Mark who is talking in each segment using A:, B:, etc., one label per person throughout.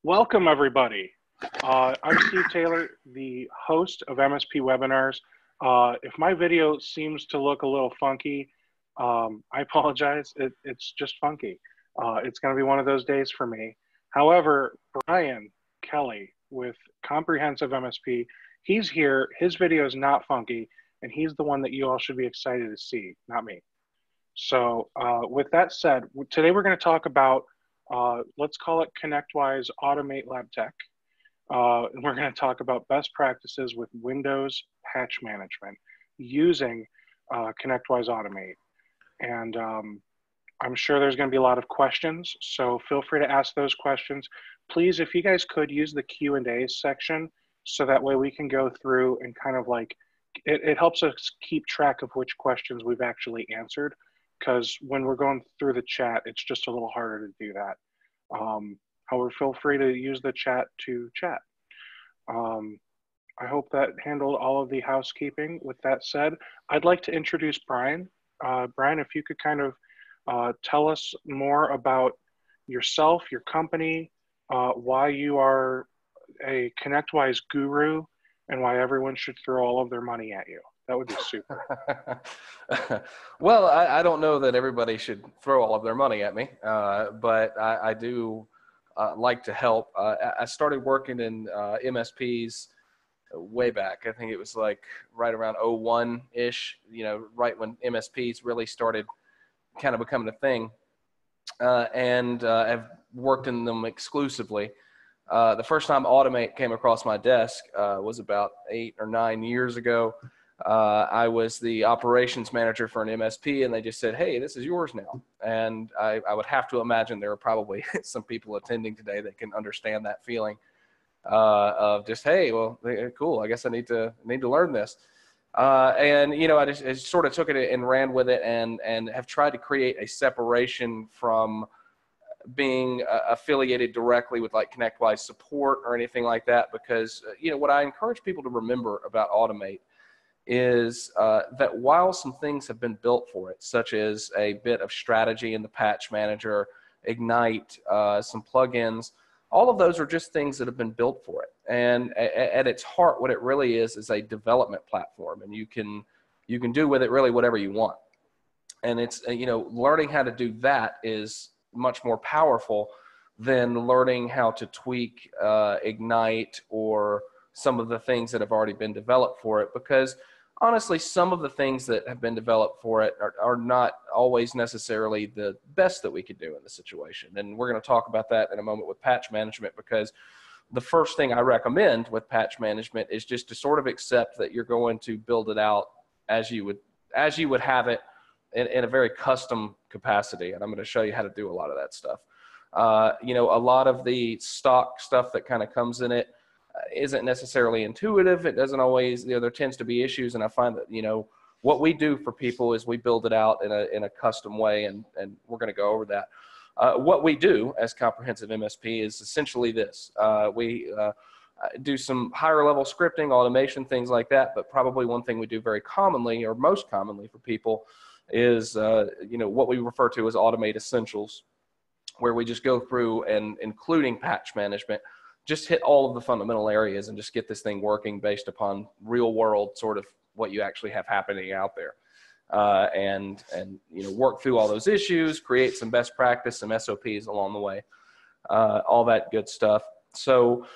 A: Welcome, everybody. I'm Steve Taylor, the host of MSP Webinars. If my video seems to look a little funky, I apologize. It's just funky. It's going to be one of those days for me. However, Brian Kelly with Comprehensive MSP, he's here. His video is not funky, and he's the one that you all should be excited to see, not me. So with that said, today we're going to talk about, let's call it ConnectWise Automate Lab Tech. And we're going to talk about best practices with Windows patch management using ConnectWise Automate. And I'm sure there's going to be a lot of questions, so feel free to ask those questions. Please, if you guys could use the Q&A section, so that way we can go through and kind of like, it helps us keep track of which questions we've actually answered, because when we're going through the chat, it's just a little harder to do that. However, feel free to use the chat to chat. I hope that handled all of the housekeeping. With that said, I'd like to introduce Brian. Brian, if you could kind of tell us more about yourself, your company, why you are a ConnectWise guru, and why everyone should throw all of their money at you. That would be super.
B: Well, I don't know that everybody should throw all of their money at me, but I do like to help. I started working in MSPs way back. I think it was like right around 01-ish, right when MSPs really started kind of becoming a thing, and I've worked in them exclusively. The first time Automate came across my desk was about 8 or 9 years ago. I was the operations manager for an MSP, and they just said, hey, this is yours now. And I would have to imagine there are probably some people attending today that can understand that feeling of just, hey, well, cool, I guess I need to learn this. And, I just sort of took it and ran with it, and have tried to create a separation from being affiliated directly with like ConnectWise support or anything like that, because, what I encourage people to remember about Automate is that while some things have been built for it, such as a bit of strategy in the patch manager, Ignite, some plugins, all of those are just things that have been built for it. And at its heart, what it really is a development platform, and you can do with it really whatever you want. And it's, learning how to do that is much more powerful than learning how to tweak Ignite or some of the things that have already been developed for it, because honestly, some of the things that have been developed for it are not always necessarily the best that we could do in the situation. And we're going to talk about that in a moment with patch management, because the first thing I recommend with patch management is just to sort of accept that you're going to build it out as you would have it in a very custom capacity. And I'm going to show you how to do a lot of that stuff. A lot of the stock stuff that kind of comes in it isn't necessarily intuitive. It doesn't always, there tends to be issues. And I find that, what we do for people is we build it out in a custom way, and we're going to go over that. What we do as Comprehensive MSP is essentially this. We do some higher level scripting, automation, things like that. But probably one thing we do very commonly, or most commonly for people, is, what we refer to as Automate Essentials, where we just go through and, including patch management, just hit all of the fundamental areas and just get this thing working based upon real world sort of what you actually have happening out there. And work through all those issues, create some best practice, some SOPs along the way, all that good stuff. So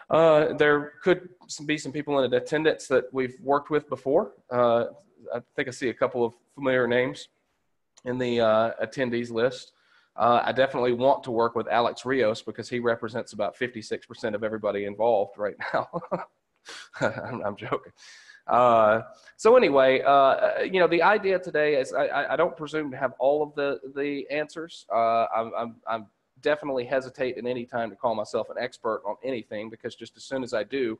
B: there could be some people in attendance that we've worked with before. I think I see a couple of familiar names in the attendees list. I definitely want to work with Alex Rios, because he represents about 56% of everybody involved right now. I'm joking. So anyway, the idea today is I don't presume to have all of the answers. I'm definitely hesitate at any time to call myself an expert on anything, because just as soon as I do,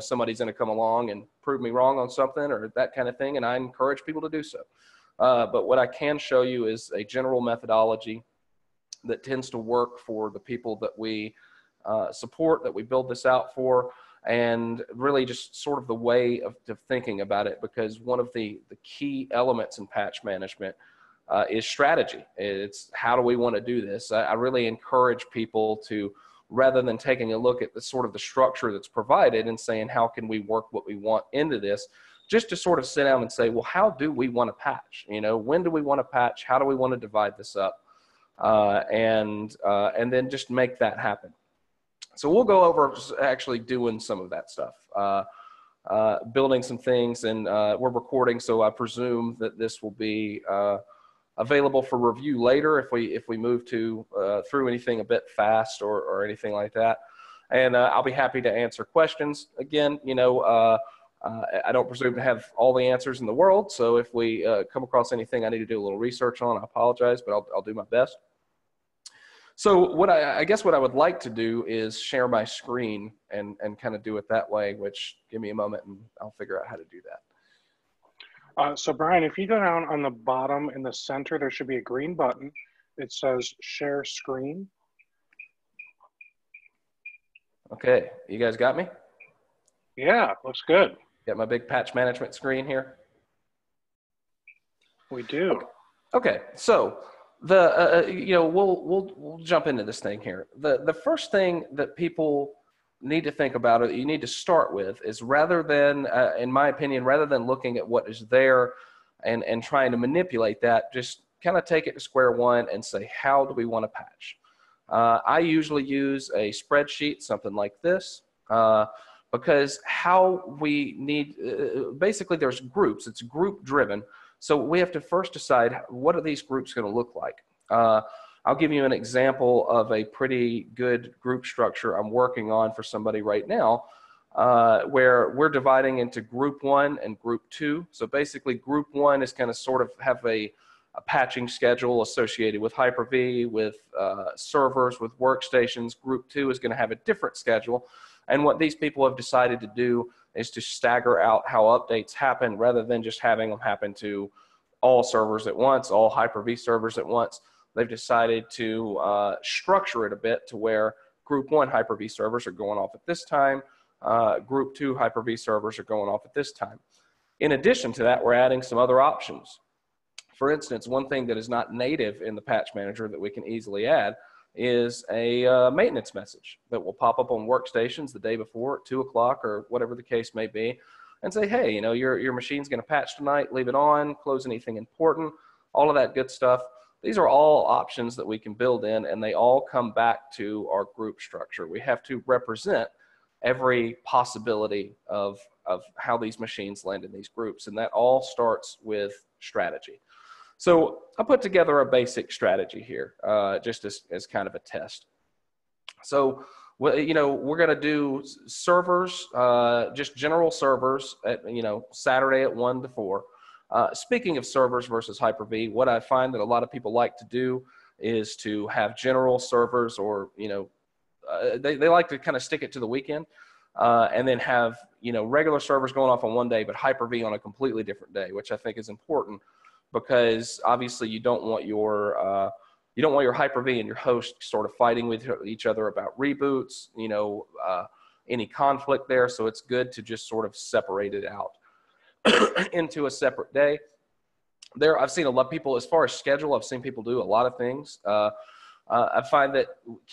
B: somebody's going to come along and prove me wrong on something or that kind of thing, and I encourage people to do so. But what I can show you is a general methodology that tends to work for the people that we support, that we build this out for, and really just sort of the way of thinking about it, because one of the key elements in patch management is strategy. It's how do we want to do this? I really encourage people to rather than taking a look at the sort of the structure that's provided and saying, how can we work what we want into this, just to sort of sit down and say, well, how do we want to patch? You know, when do we want to patch? How do we want to divide this up? And then just make that happen. So we'll go over actually doing some of that stuff, building some things, and we're recording, so I presume that this will be available for review later if we move to through anything a bit fast or anything like that. And I'll be happy to answer questions. Again, you know, I don't presume to have all the answers in the world, so if we come across anything I need to do a little research on, I apologize, but I'll do my best. So what I guess what I would like to do is share my screen and kind of do it that way, which give me a moment and I'll figure out how to do that.
A: So Brian, if you go down on the bottom in the center, there should be a green button. It says share screen.
B: Okay, you guys got me?
A: Yeah, looks good.
B: Got my big patch management screen here?
A: We do.
B: Okay, so you know, we'll jump into this thing here. The first thing that people need to think about, or you need to start with, is rather than, in my opinion, rather than looking at what is there and trying to manipulate that, just kind of take it to square one and say, how do we want to patch? I usually use a spreadsheet, something like this, because how we need, basically there's groups, it's group driven. So we have to first decide, what are these groups going to look like? I'll give you an example of a pretty good group structure I'm working on for somebody right now, where we're dividing into group 1 and group 2. So basically group 1 is going to sort of have a patching schedule associated with Hyper-V, with servers, with workstations. Group 2 is going to have a different schedule. And what these people have decided to do is to stagger out how updates happen rather than just having them happen to all servers at once, all Hyper-V servers at once. They've decided to structure it a bit to where group 1 Hyper-V servers are going off at this time, group 2 Hyper-V servers are going off at this time. In addition to that, we're adding some other options. For instance, one thing that is not native in the patch manager that we can easily add is a maintenance message that will pop up on workstations the day before at 2 o'clock or whatever the case may be, and say, hey, you know, your machine's going to patch tonight, leave it on, close anything important, all of that good stuff. These are all options that we can build in, and they all come back to our group structure. We have to represent every possibility of how these machines land in these groups, and that all starts with strategy. So I put together a basic strategy here, just as kind of a test. So, you know, we're going to do servers, just general servers at, you know, Saturday at 1 to 4. Speaking of servers versus Hyper-V, what I find that a lot of people like to do is to have general servers, or, you know, they like to kind of stick it to the weekend, and then have, you know, regular servers going off on one day, but Hyper-V on a completely different day, which I think is important. Because obviously you don't want your Hyper-V and your host sort of fighting with each other about reboots, you know, any conflict there. So it's good to just sort of separate it out into a separate day. I've seen a lot of people, as far as schedule, I've seen people do a lot of things. I find that,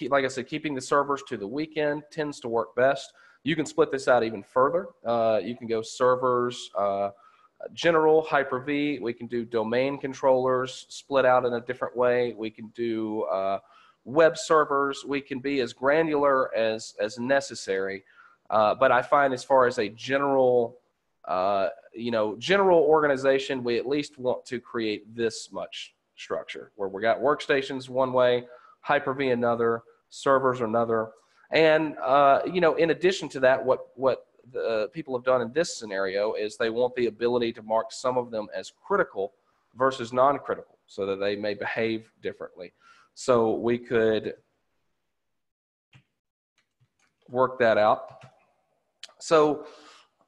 B: like I said, keeping the servers to the weekend tends to work best. You can split this out even further. You can go servers, general, Hyper-V. We can do domain controllers split out in a different way. We can do web servers. We can be as granular as necessary. But I find, as far as a general, you know, general organization, we at least want to create this much structure where we got workstations one way, Hyper-V another, servers another. And, you know, in addition to that, what the people have done in this scenario is they want the ability to mark some of them as critical versus non-critical, so that they may behave differently. So we could work that out. So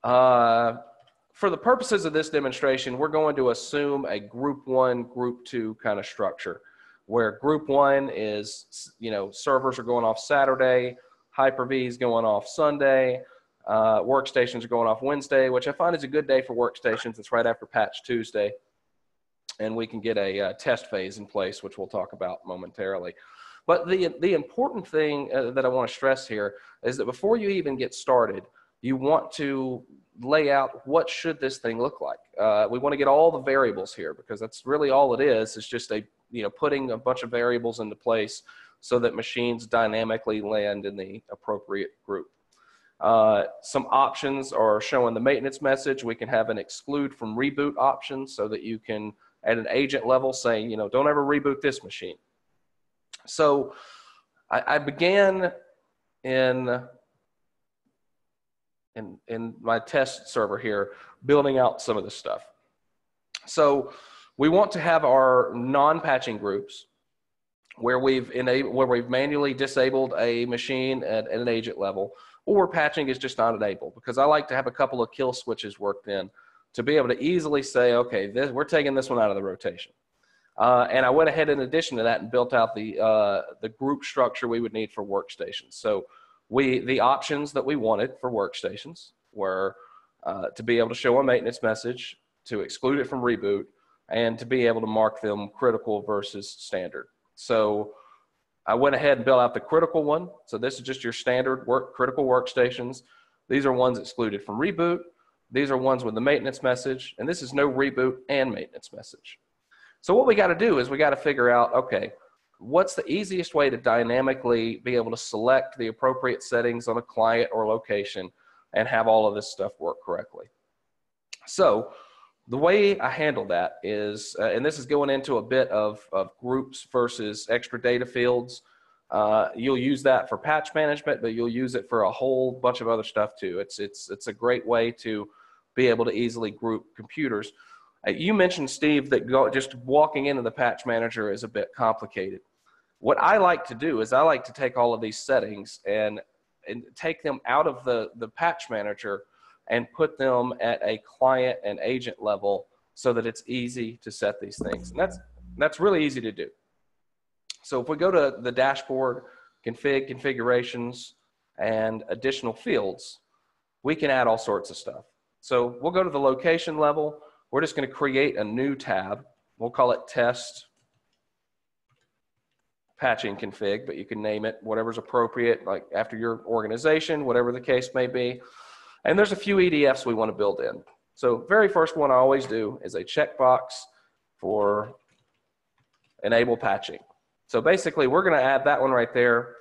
B: for the purposes of this demonstration, we're going to assume a group 1, group 2 kind of structure, where group 1 is, you know, servers are going off Saturday, Hyper-V is going off Sunday, workstations are going off Wednesday, which I find is a good day for workstations. It's right after Patch Tuesday, and we can get a test phase in place, which we'll talk about momentarily. But the important thing that I want to stress here is that before you even get started, you want to lay out what should this thing look like. We want to get all the variables here, because that's really all it is. It's just putting a bunch of variables into place so that machines dynamically land in the appropriate group. Some options are showing the maintenance message. We can have an exclude from reboot option so that you can, at an agent level, say, don't ever reboot this machine. So I began in my test server here, building out some of this stuff. So we want to have our non-patching groups where we've manually disabled a machine at an agent level, or patching is just not enabled, because I like to have a couple of kill switches worked in to be able to easily say, okay, we're taking this one out of the rotation. And I went ahead in addition to that and built out the group structure we would need for workstations. So the options that we wanted for workstations were to be able to show a maintenance message, to exclude it from reboot, and to be able to mark them critical versus standard. So I went ahead and built out the critical one. So this is just your standard critical workstations. These are ones excluded from reboot. These are ones with the maintenance message, and this is no reboot and maintenance message. So what we got to do is we got to figure out, okay, what's the easiest way to dynamically be able to select the appropriate settings on a client or location and have all of this stuff work correctly. So the way I handle that is, and this is going into a bit of groups versus extra data fields. You'll use that for patch management, but you'll use it for a whole bunch of other stuff too. It's a great way to be able to easily group computers. You mentioned, Steve, that just walking into the patch manager is a bit complicated. What I like to do is I like to take all of these settings and take them out of the patch manager and put them at a client and agent level so that it's easy to set these things. And that's really easy to do. So if we go to the dashboard, configurations, and additional fields, we can add all sorts of stuff. So we'll go to the location level. We're just going to create a new tab. We'll call it test patching config, but you can name it whatever's appropriate, like after your organization, whatever the case may be. And there's a few EDFs we want to build in. So very first one I always do is a checkbox for enable patching. So basically we're going to add that one right there.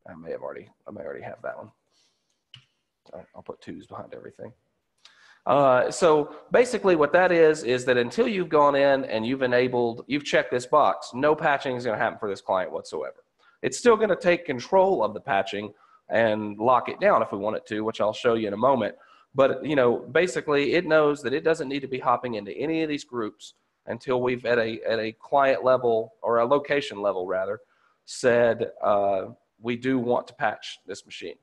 B: I may already have that one. I'll put 2s behind everything. So basically what that is that until you've gone in and you've checked this box, no patching is going to happen for this client whatsoever. It's still going to take control of the patching and lock it down if we want it to, which I'll show you in a moment. But basically it knows that it doesn't need to be hopping into any of these groups until we've at a client level, or a location level rather, said we do want to patch this machine.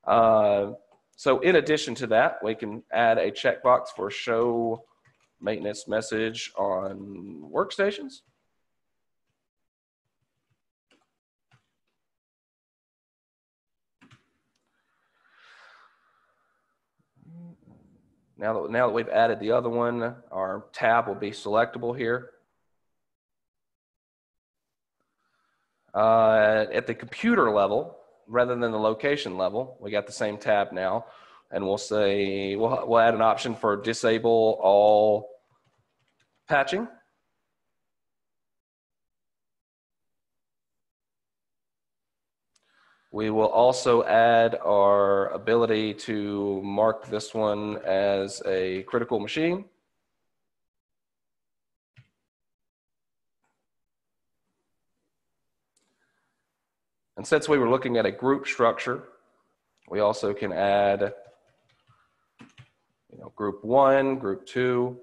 B: So in addition to that, we can add a checkbox for show maintenance message on workstations. Now that we've added the other one, our tab will be selectable here. At the computer level, rather than the location level, we got the same tab now, and we'll say, we'll add an option for disable all patching. We will also add our ability to mark this one as a critical machine. And since we were looking at a group structure, we also can add group 1, group 2,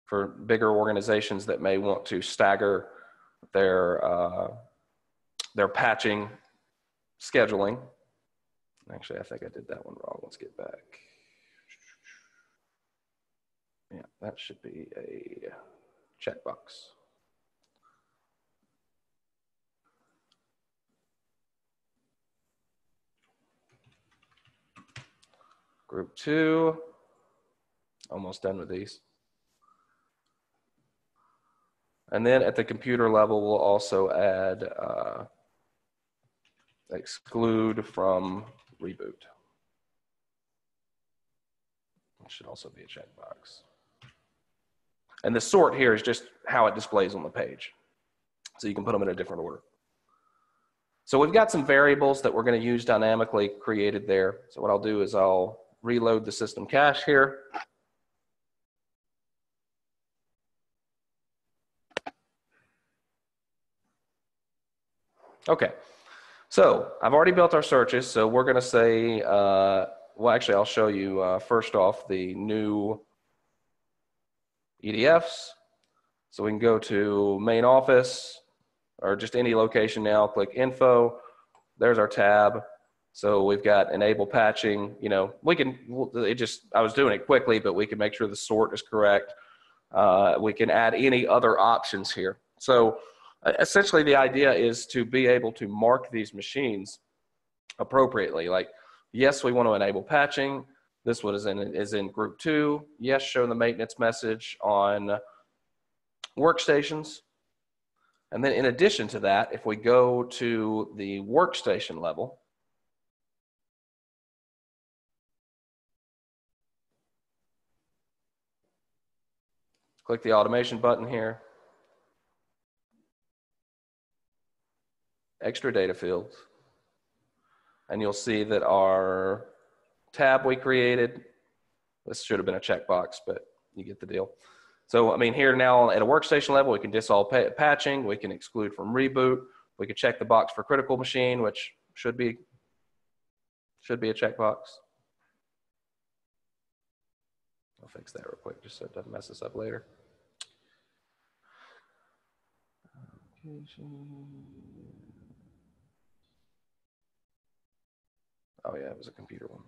B: for bigger organizations that may want to stagger their patching scheduling. Actually, I think I did that one wrong. Let's get back. Yeah, that should be a checkbox. Group 2, almost done with these. And then at the computer level, we'll also add exclude from reboot. It should also be a checkbox. And the sort here is just how it displays on the page. So you can put them in a different order. So we've got some variables that we're going to use dynamically created there. So what I'll do is I'll reload the system cache here. Okay, so I've already built our searches. So we're going to say, well, actually, I'll show you first off the new EDFs. So we can go to main office or just any location now, click info. There's our tab. So we've got enable patching. You know, we can, I was doing it quickly, but we can make sure the sort is correct. We can add any other options here. So essentially the idea is to be able to mark these machines appropriately. Like, yes, we want to enable patching. This one is in group 2. Yes, show the maintenance message on workstations. And then in addition to that, if we go to the workstation level, click the automation button here, extra data fields, and you'll see that our tab we created, this should have been a checkbox, but you get the deal. So, I mean, here now at a workstation level, we can disable patching, we can exclude from reboot, we can check the box for critical machine, which should be a checkbox. I'll fix that real quick just so it doesn't mess us up later. Oh yeah, it was a computer one.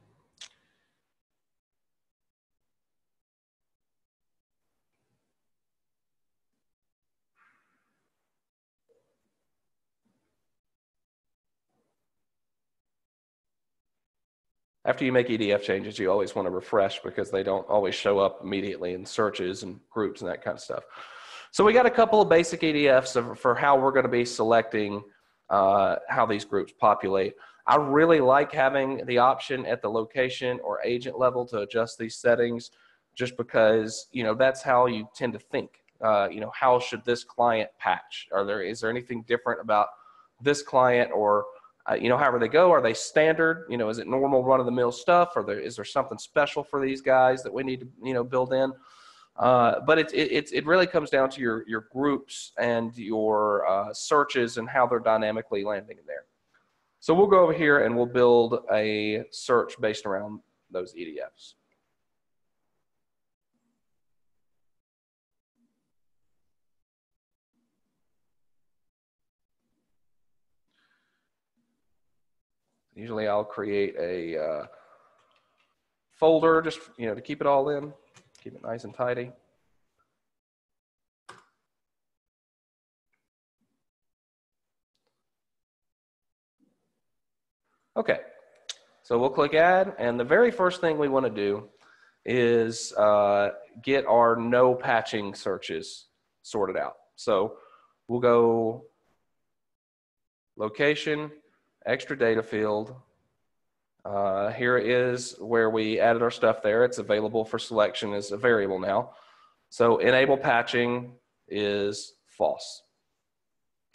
B: After you make EDF changes, you always want to refresh because they don't always show up immediately in searches and groups and that kind of stuff. So we got a couple of basic EDFs for how we're going to be selecting how these groups populate. I really like having the option at the location or agent level to adjust these settings just because, you know, that's how you tend to think. You know, how should this client patch? Is there anything different about this client or you know, however they go? Are they standard? You know, is it normal run-of-the-mill stuff, or is there something special for these guys that we need to, you know, build in? But it really comes down to your groups and your searches and how they're dynamically landing in there. So we'll go over here and we'll build a search based around those EDFs. Usually I'll create a folder just, you know, to keep it all in, keep it nice and tidy. Okay, so we'll click add, and the very first thing we want to do is get our no patching searches sorted out. So we'll go location, extra data field. Here is where we added our stuff there. It's available for selection as a variable now. So enable patching is false.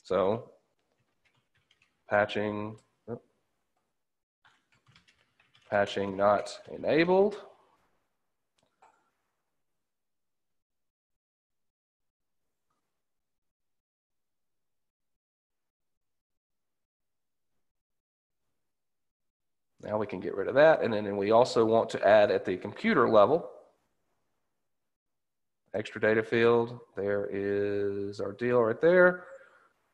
B: So patching not enabled. Now we can get rid of that. And then we also want to add at the computer level, extra data field. There is our deal right there.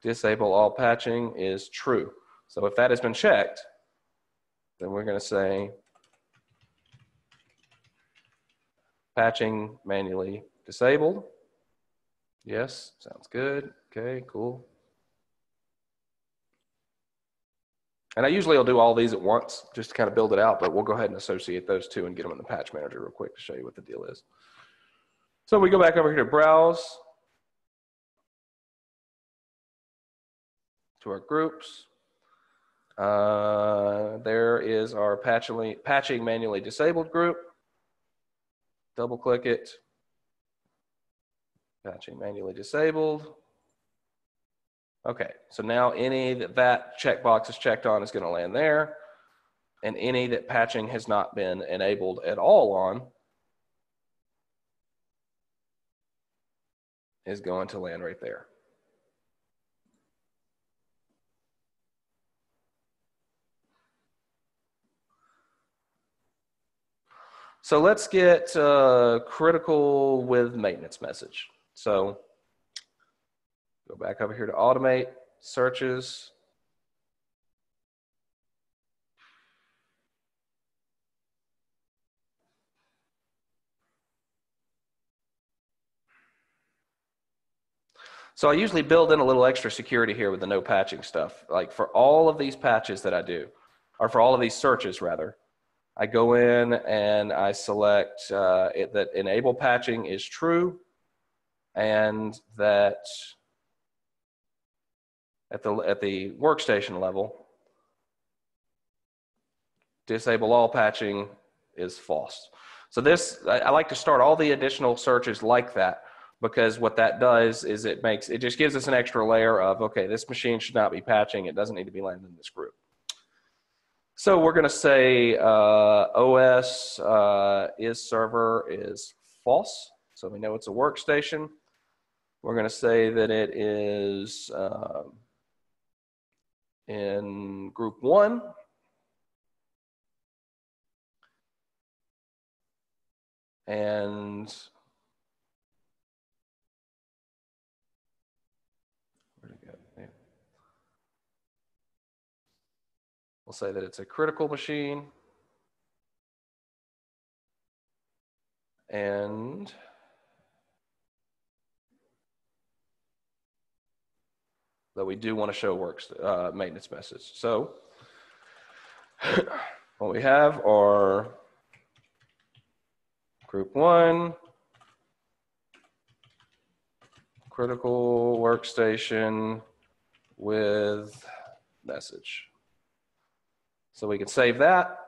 B: Disable all patching is true. So if that has been checked, then we're going to say patching manually disabled. Yes, sounds good. Okay, cool. And I usually will do all these at once just to kind of build it out, but we'll go ahead and associate those two and get them in the patch manager real quick to show you what the deal is. So we go back over here to browse. to our groups. There is our patching manually disabled group. Double click it. Patching manually disabled. Okay, so now any that checkbox is checked on is going to land there, and any that patching has not been enabled at all on is going to land right there. So let's get critical with maintenance message. So go back over here to automate, searches. So I usually build in a little extra security here with the no patching stuff. Like for all of these patches that I do, or for all of these searches rather, I go in and I select that enable patching is true, and that at the workstation level, disable all patching is false. So this, I like to start all the additional searches like that, because what that does is it just gives us an extra layer of, okay, this machine should not be patching. It doesn't need to be landed in this group. So we're going to say OS is server is false. So we know it's a workstation. We're going to say that it is in group 1. And where'd it go? Yeah. We'll say that it's a critical machine. And that we do want to show maintenance message. So what we have are group 1, critical workstation with message. So we can save that.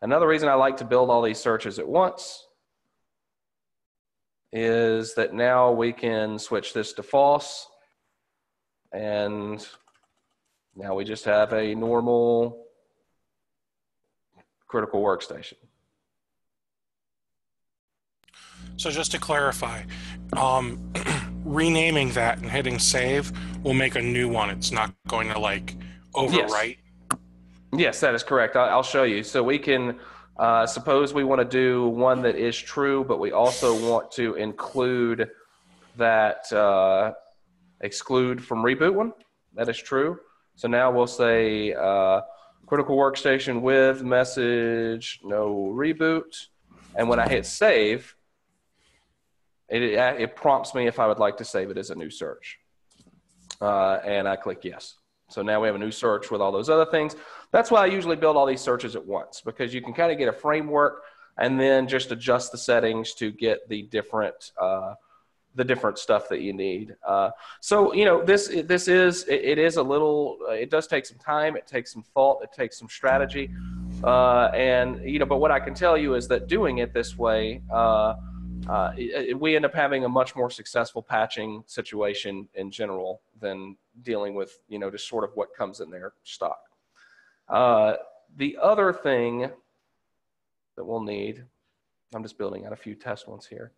B: Another reason I like to build all these searches at once is that now we can switch this to false, and now we just have a normal critical workstation.
A: So just to clarify, renaming that and hitting save will make a new one. It's not going to like overwrite.
B: Yes, that is correct. I'll show you. So we can, suppose we want to do one that is true, but we also want to include that exclude from reboot one. That is true. So now we'll say critical workstation with message, no reboot. And when I hit save, it prompts me if I would like to save it as a new search. And I click yes. So now we have a new search with all those other things. That's why I usually build all these searches at once, because you can kind of get a framework and then just adjust the settings to get the different stuff that you need. So, you know, it is a little, it does take some time. It takes some thought. It takes some strategy. And, you know, but what I can tell you is that doing it this way, we end up having a much more successful patching situation in general than dealing with, you know, just sort of what comes in their stock. The other thing that we'll need, I'm just building out a few test ones here.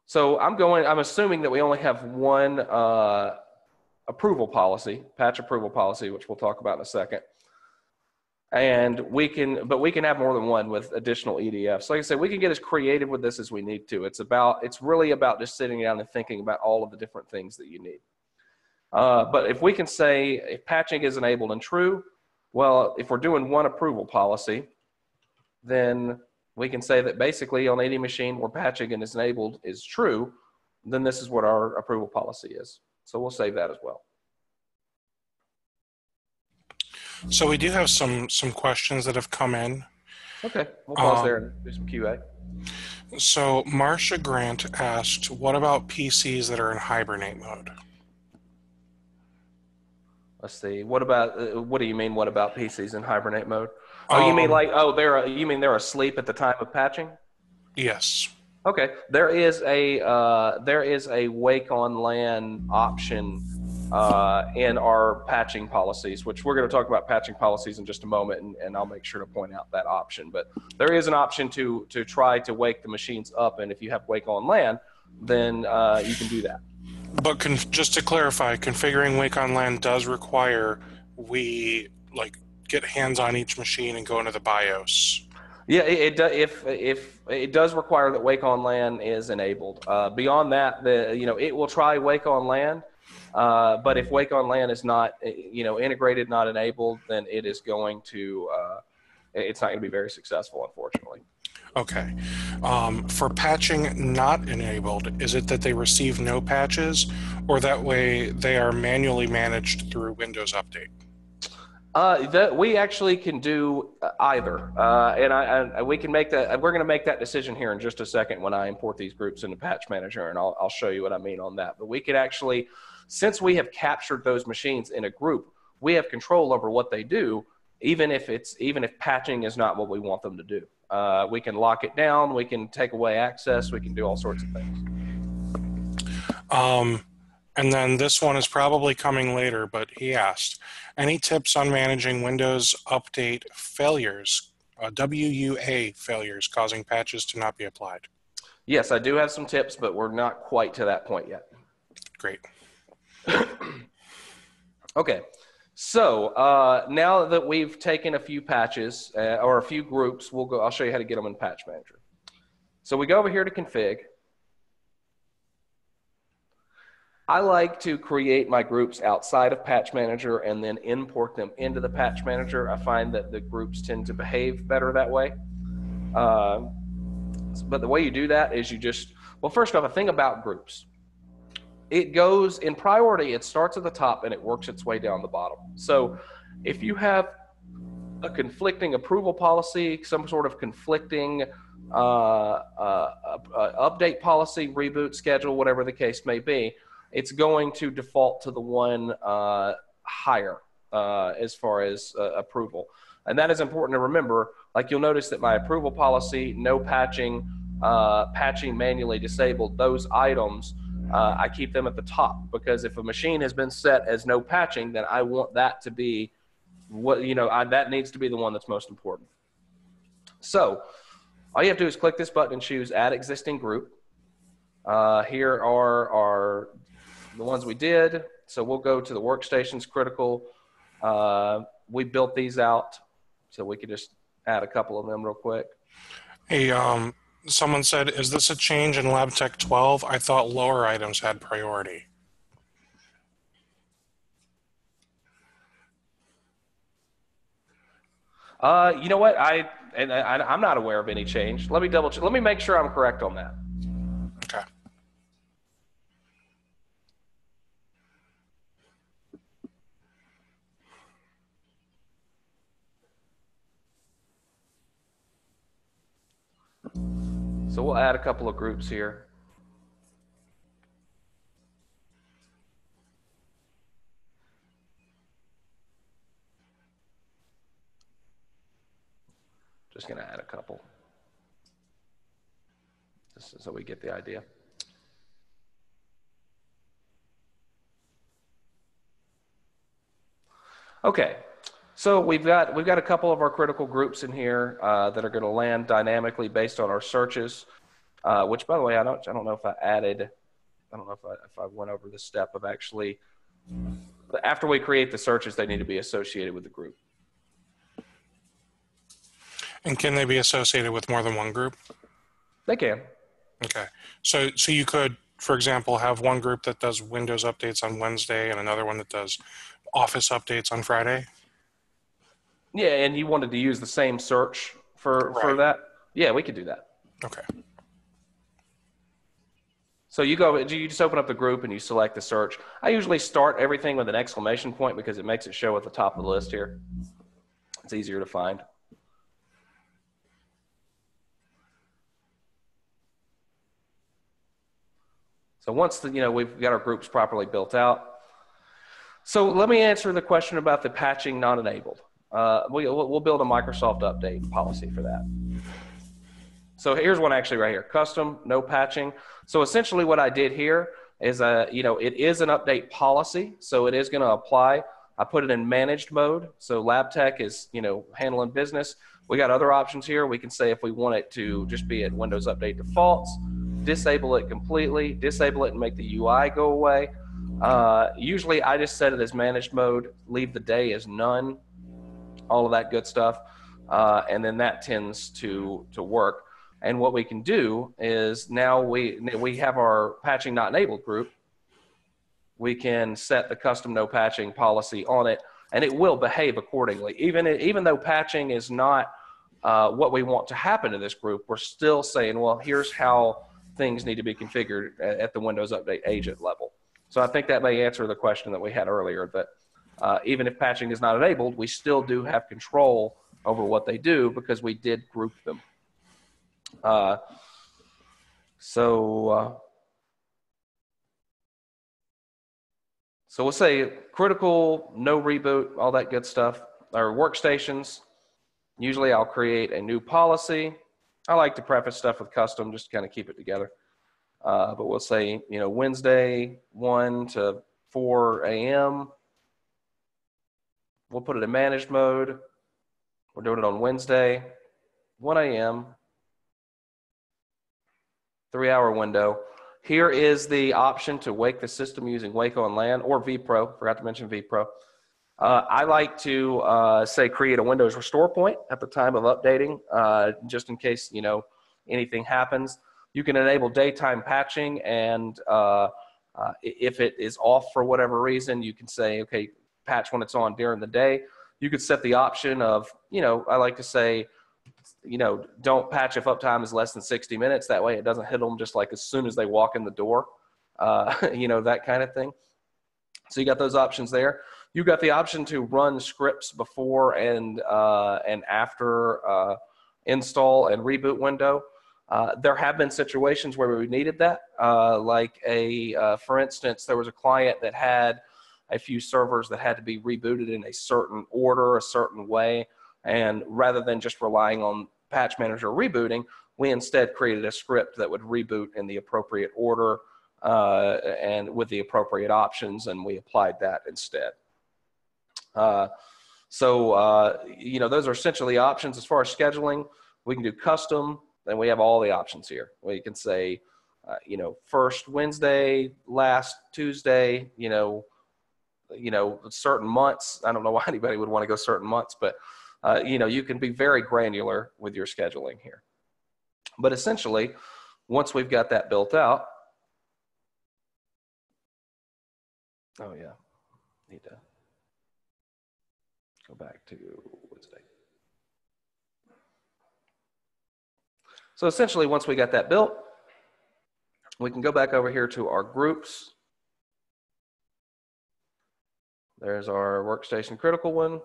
B: So I'm assuming that we only have one approval policy, patch approval policy, which we'll talk about in a second. And we can have more than one with additional EDFs. Like I said, we can get as creative with this as we need to. It's really about just sitting down and thinking about all of the different things that you need. But if we can say if patching is enabled and true, well, if we're doing one approval policy, then we can say that basically on any machine where patching and is enabled is true, then this is what our approval policy is. So we'll save that as well.
A: So we do have some questions that have come in.
B: Okay, we'll pause there and do some QA.
A: So Marcia Grant asked, what about PCs that are in hibernate mode?
B: Let's see. What about, what do you mean, what about PCs in hibernate mode? Oh, you mean like, you mean they're asleep at the time of patching?
A: Yes.
B: Okay. There is a wake on LAN option in our patching policies, which we're going to talk about patching policies in just a moment, and I'll make sure to point out that option. But there is an option to try to wake the machines up, and if you have wake on LAN, then you can do that.
A: But just to clarify, configuring wake on LAN does require we get hands on each machine and go into the BIOS.
B: Yeah, it it does require that wake on LAN is enabled. Beyond that, it will try wake on LAN, but if wake on LAN is not integrated, not enabled, then it is going to it's not going to be very successful, unfortunately.
A: Okay. For patching not enabled, is it that they receive no patches, or that way they are manually managed through Windows Update?
B: We actually can do either, and we can make that. We're going to make that decision here in just a second when I import these groups into Patch Manager, and I'll show you what I mean on that. But we could actually, since we have captured those machines in a group, we have control over what they do, even if patching is not what we want them to do. We can lock it down. We can take away access. We can do all sorts of things.
A: And then this one is probably coming later, but he asked, any tips on managing Windows Update failures, WUA failures causing patches to not be applied?
B: Yes, I do have some tips, but we're not quite to that point yet.
A: Great.
B: Okay. So now that we've taken a few patches or a few groups, I'll show you how to get them in Patch Manager. So we go over here to config. I like to create my groups outside of Patch Manager and then import them into the Patch Manager. I find that the groups tend to behave better that way. But the way you do that is first off, a thing about groups. It goes in priority, it starts at the top and it works its way down the bottom. So if you have a conflicting approval policy, some sort of conflicting update policy, reboot schedule, whatever the case may be, it's going to default to the one higher as far as approval. And that is important to remember. Like you'll notice that my approval policy, no patching, patching manually disabled, those items, I keep them at the top, because if a machine has been set as no patching, then I want that to be that needs to be the one that's most important. So all you have to do is click this button and choose Add Existing Group. Here are the ones we did. So we'll go to the workstations critical. We built these out, so we could just add a couple of them real quick.
A: Hey, someone said, is this a change in LabTech 12? I thought lower items had priority.
B: You know what? I'm not aware of any change. Let me double check. Let me make sure I'm correct on that.
A: Okay.
B: So we'll add a couple of groups here. Just going to add a couple, just so we get the idea. Okay, so we've got a couple of our critical groups in here that are going to land dynamically based on our searches. Which, by the way, I don't know if I added. I don't know if I went over the step of actually. After we create the searches, they need to be associated with the group.
A: And can they be associated with more than one group?
B: They can.
A: Okay. So you could, for example, have one group that does Windows updates on Wednesday and another one that does Office updates on Friday?
B: Yeah, and you wanted to use the same search for that? Yeah, we could do that.
A: Okay.
B: So you just open up the group and you select the search. I usually start everything with an exclamation point because it makes it show at the top of the list here. It's easier to find. So once we've got our groups properly built out, So let me answer the question about the patching not enabled. We'll build a Microsoft update policy for that. So here's one actually right here, custom, no patching. So essentially what I did here is, it is an update policy, so it is going to apply. I put it in managed mode. So lab tech is, handling business. We got other options here. We can say if we want it to just be at Windows Update defaults, disable it completely, disable it and make the UI go away. Usually I just set it as managed mode, leave the day as none, all of that good stuff. And then that tends to work. And what we can do is now we have our patching not enabled group. We can set the custom no patching policy on it, and it will behave accordingly. Even though patching is not what we want to happen to this group, we're still saying, well, here's how things need to be configured at the Windows Update agent level. So I think that may answer the question that we had earlier, that even if patching is not enabled, we still do have control over what they do because we did group them. So we'll say critical, no reboot, all that good stuff. Our workstations, usually I'll create a new policy. I like to preface stuff with custom just to kind of keep it together. But we'll say, Wednesday, 1 to 4 a.m. We'll put it in managed mode. We're doing it on Wednesday, 1 a.m., 3-hour window. Here is the option to wake the system using Wake on LAN or vPro. Forgot to mention vPro. I like to say create a Windows restore point at the time of updating, just in case anything happens. You can enable daytime patching, and if it is off for whatever reason, you can say, okay, patch when it's on during the day. You could set the option of, I like to say, don't patch if uptime is less than 60 minutes. That way it doesn't hit them just like as soon as they walk in the door, that kind of thing. So you got those options there. You got the option to run scripts before and after install and reboot window. There have been situations where we needed that. For instance, there was a client that had a few servers that had to be rebooted in a certain order, a certain way. And rather than just relying on Patch Manager rebooting, we instead created a script that would reboot in the appropriate order and with the appropriate options, and we applied that instead. Those are essentially options. As far as scheduling, we can do custom, and we have all the options here. We can say, first Wednesday, last Tuesday, certain months. I don't know why anybody would want to go certain months, but you can be very granular with your scheduling here. But essentially, once we've got that built out, need to go back to Wednesday. So essentially, once we got that built, we can go back over here to our groups. There's our workstation critical one.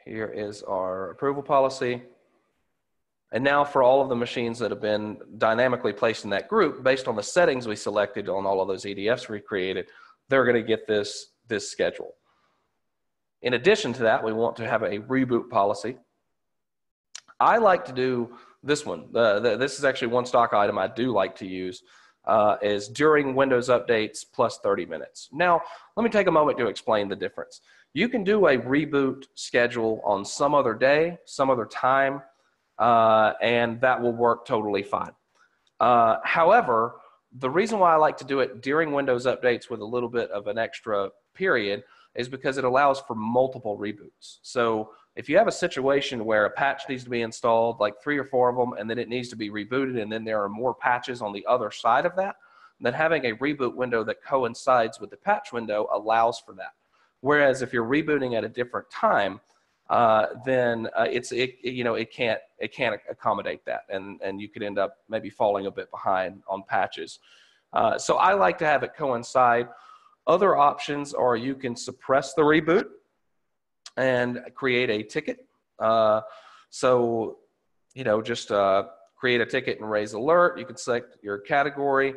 B: Here is our approval policy. And now for all of the machines that have been dynamically placed in that group, based on the settings we selected on all of those EDFs we created, they're going to get this schedule. In addition to that, we want to have a reboot policy. I like to do this one. This is actually one stock item I do like to use, is during Windows updates plus 30 minutes. Now, let me take a moment to explain the difference. You can do a reboot schedule on some other day, some other time, and that will work totally fine. However, the reason why I like to do it during Windows updates with a little bit of an extra period is because it allows for multiple reboots. So if you have a situation where a patch needs to be installed, like 3 or 4 of them, and then it needs to be rebooted, and then there are more patches on the other side of that, then having a reboot window that coincides with the patch window allows for that. Whereas if you're rebooting at a different time, then it can't accommodate that, and you could end up maybe falling a bit behind on patches. So I like to have it coincide. Other options are you can suppress the reboot and create a ticket. Just create a ticket and raise alert. You can select your category.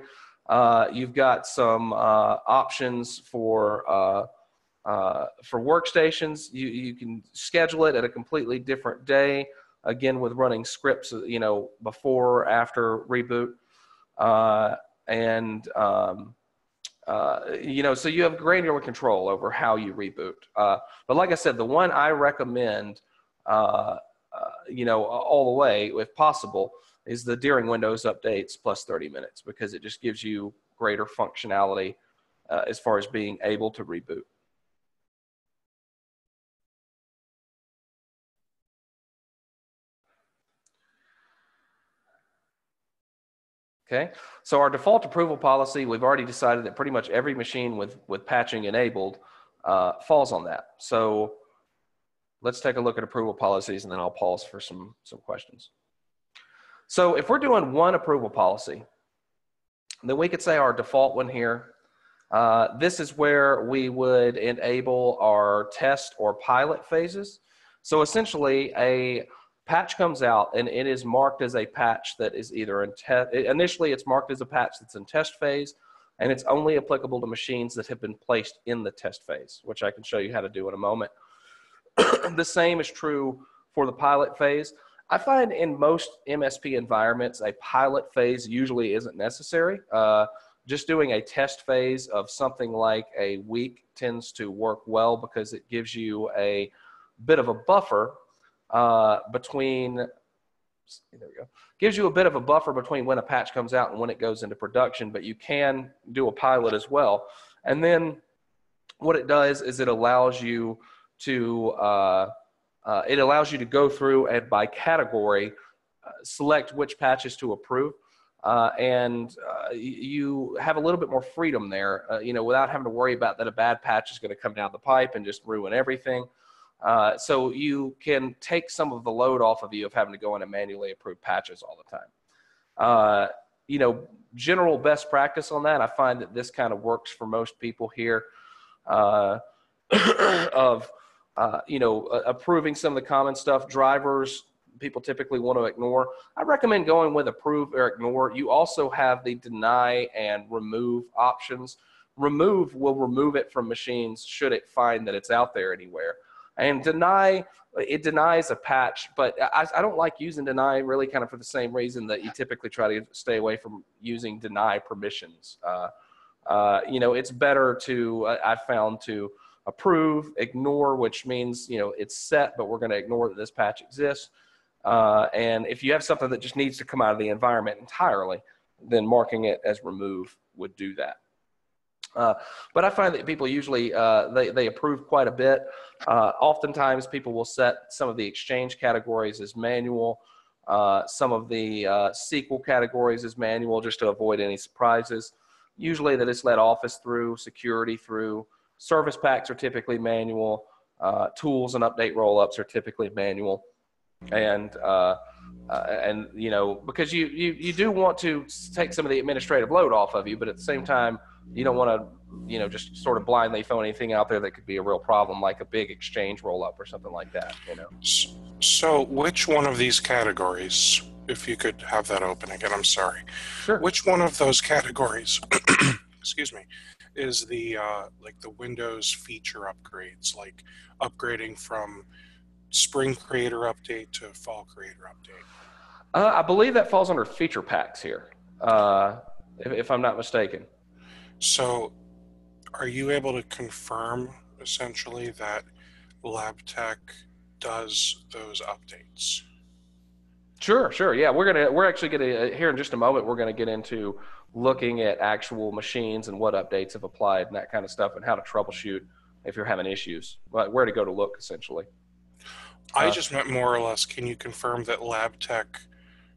B: You've got some options for For workstations, you can schedule it at a completely different day, again, with running scripts, before or after reboot. So you have granular control over how you reboot. But like I said, the one I recommend, all the way, if possible, is the during Windows updates plus 30 minutes, because it just gives you greater functionality as far as being able to reboot. Okay, so our default approval policy, we've already decided that pretty much every machine with patching enabled falls on that. So let's take a look at approval policies, and then I'll pause for some questions. So if we're doing one approval policy, then we could say our default one here, this is where we would enable our test or pilot phases. So essentially, a patch comes out and it is marked as a patch that is either in test. Initially, it's marked as a patch that's in test phase, and it's only applicable to machines that have been placed in the test phase, which I can show you how to do in a moment. The same is true for the pilot phase. I find in most MSP environments, a pilot phase usually isn't necessary. Just doing a test phase of something like a week tends to work well, because it gives you a bit of a buffer between when a patch comes out and when it goes into production, but you can do a pilot as well. And then what it does is it allows you to go through and by category select which patches to approve, and you have a little bit more freedom there, without having to worry about that a bad patch is going to come down the pipe and just ruin everything. So you can take some of the load off of you of having to go in and manually approve patches all the time. General best practice on that, I find that this kind of works for most people here, approving some of the common stuff. Drivers, people typically want to ignore. I recommend going with approve or ignore. You also have the deny and remove options. Remove will remove it from machines should it find that it's out there anywhere. And deny, it denies a patch, but I don't like using deny really kind of for the same reason that you typically try to stay away from using deny permissions. It's better to, I've found, to approve, ignore, which means, it's set, but we're going to ignore that this patch exists. And if you have something that just needs to come out of the environment entirely, then marking it as remove would do that. But I find that people usually, they approve quite a bit. Oftentimes people will set some of the exchange categories as manual, some of the SQL categories as manual, just to avoid any surprises. Usually they just let Office through, security through. Service packs are typically manual. Tools and update rollups are typically manual. And because you do want to take some of the administrative load off of you, but at the same time, you don't want to, just sort of blindly throw anything out there that could be a real problem, like a big exchange roll-up or something like that,
C: So which one of these categories, if you could have that open again, I'm sorry.
B: Sure.
C: Which one of those categories, excuse me, is the Windows feature upgrades, like upgrading from Spring Creator Update to Fall Creator Update?
B: I believe that falls under feature packs here, if I'm not mistaken.
C: So are you able to confirm essentially that LabTech does those updates?
B: Sure. Yeah, we're actually gonna here in just a moment. We're gonna get into looking at actual machines and what updates have applied and that kind of stuff, and how to troubleshoot if you're having issues. Where to go to look, essentially.
C: I just meant more or less, can you confirm that LabTech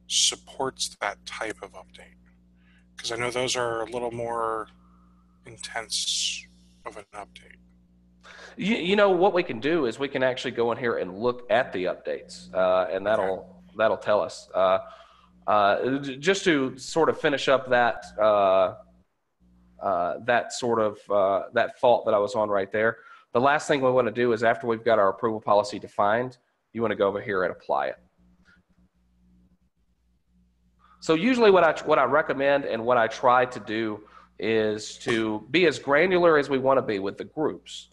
C: supports that type of update? Because I know those are a little more intense of an update.
B: What we can do is we can actually go in here and look at the updates, and that'll tell us. Just to sort of finish up that that thought that I was on right there. The last thing we want to do is, after we've got our approval policy defined, you want to go over here and apply it. So usually what I recommend and what I try to do is to be as granular as we want to be with the groups.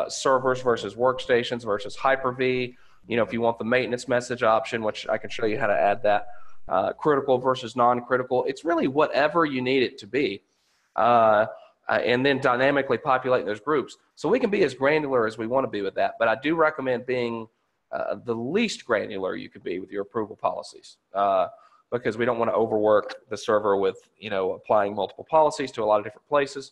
B: servers versus workstations versus Hyper-V. If you want the maintenance message option, which I can show you how to add that, critical versus non-critical. It's really whatever you need it to be. And then dynamically populating those groups. So we can be as granular as we want to be with that, but I do recommend being the least granular you can be with your approval policies, because we don't want to overwork the server with, applying multiple policies to a lot of different places.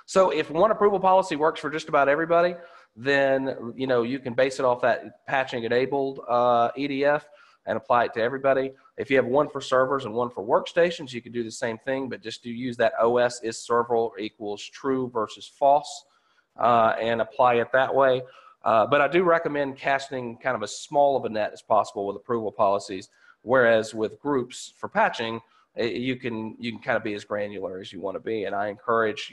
B: So if one approval policy works for just about everybody, then, you can base it off that patching enabled EDF and apply it to everybody. If you have one for servers and one for workstations, you can do the same thing, but just use that OS is server equals true versus false, and apply it that way. But I do recommend casting kind of as small of a net as possible with approval policies, whereas with groups for patching, you can kind of be as granular as you want to be. And I encourage,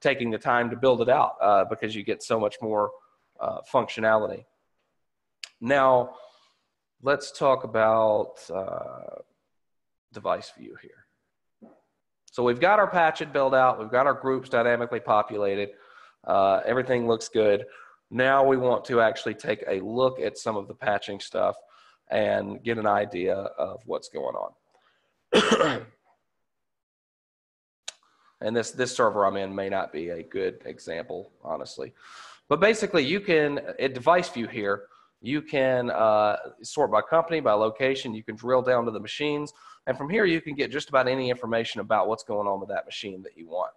B: taking the time to build it out, because you get so much more functionality. Now, let's talk about device view here. So we've got our patch built out. We've got our groups dynamically populated. Everything looks good. Now we want to actually take a look at some of the patching stuff and get an idea of what's going on. And this server I'm in may not be a good example, honestly. But basically, you can, at device view here, you can sort by company, by location. You can drill down to the machines. And from here, you can get just about any information about what's going on with that machine that you want.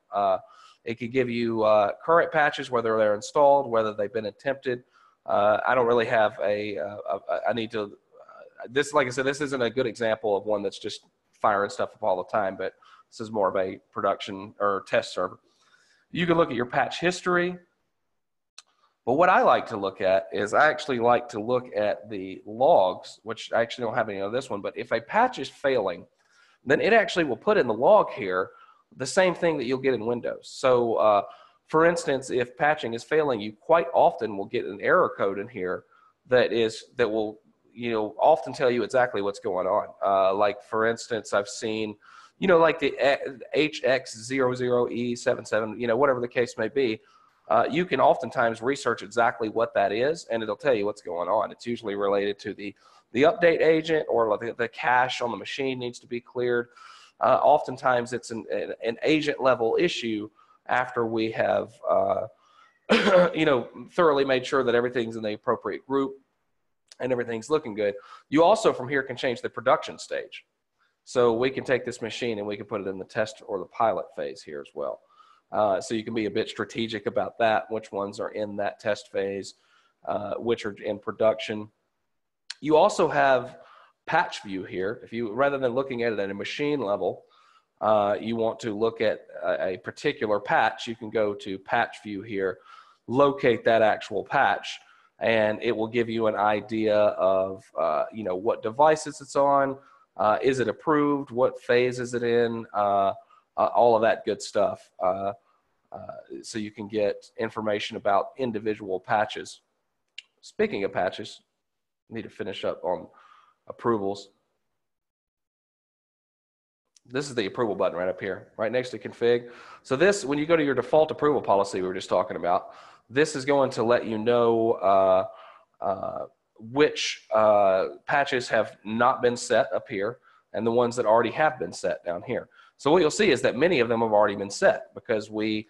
B: It could give you current patches, whether they're installed, whether they've been attempted. I don't really have I need to, like I said, this isn't a good example of one that's just firing stuff up all the time, but this is more of a production or test server. You can look at your patch history. But what I like to look at is I actually like to look at the logs, which I actually don't have any of this one, but if a patch is failing, then it actually will put in the log here the same thing that you'll get in Windows. So for instance, if patching is failing, you quite often will get an error code in here that will often tell you exactly what's going on. Like for instance, I've seen, like the HX00E77, whatever the case may be. You can oftentimes research exactly what that is, and it'll tell you what's going on. It's usually related to the update agent, or the cache on the machine needs to be cleared. Oftentimes, it's an agent level issue after we have thoroughly made sure that everything's in the appropriate group and everything's looking good. You also from here can change the production stage. So we can take this machine and we can put it in the test or the pilot phase here as well. So you can be a bit strategic about that, which ones are in that test phase, which are in production. You also have patch view here. If you, rather than looking at it at a machine level, you want to look at a particular patch, you can go to patch view here, locate that actual patch, and it will give you an idea of, what devices it's on, is it approved, what phase is it in, all of that good stuff. So you can get information about individual patches. Speaking of patches, I need to finish up on approvals. This is the approval button right up here, right next to config. So this, when you go to your default approval policy we were just talking about, this is going to let you know which patches have not been set up here and the ones that already have been set down here. So what you'll see is that many of them have already been set because we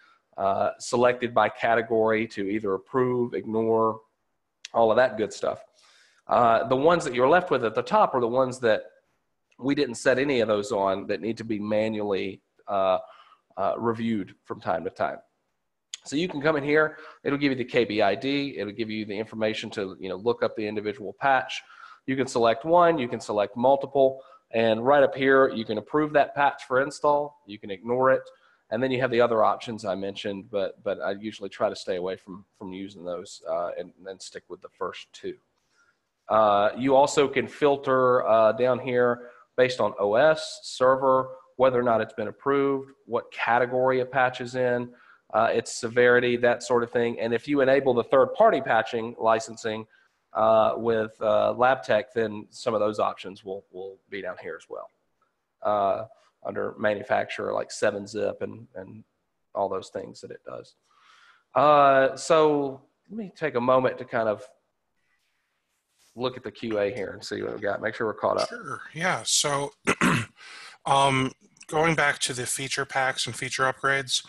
B: selected by category to either approve, ignore, all of that good stuff. The ones that you're left with at the top are the ones that we didn't set any of those on that need to be manually reviewed from time to time. So you can come in here, it'll give you the KB ID, it'll give you the information to look up the individual patch. You can select one, you can select multiple, and right up here you can approve that patch for install, you can ignore it, and then you have the other options I mentioned, but I usually try to stay away from using those and then stick with the first two. You also can filter down here based on OS, server, whether or not it's been approved, what category a patch is in, its severity, that sort of thing. And if you enable the third-party patching licensing with LabTech, then some of those options will be down here as well. Under manufacturer like 7-zip and all those things that it does. So let me take a moment to kind of look at the QA here and see what we got. Make sure we're caught up.
C: Sure. Yeah. So, going back to the feature packs and feature upgrades,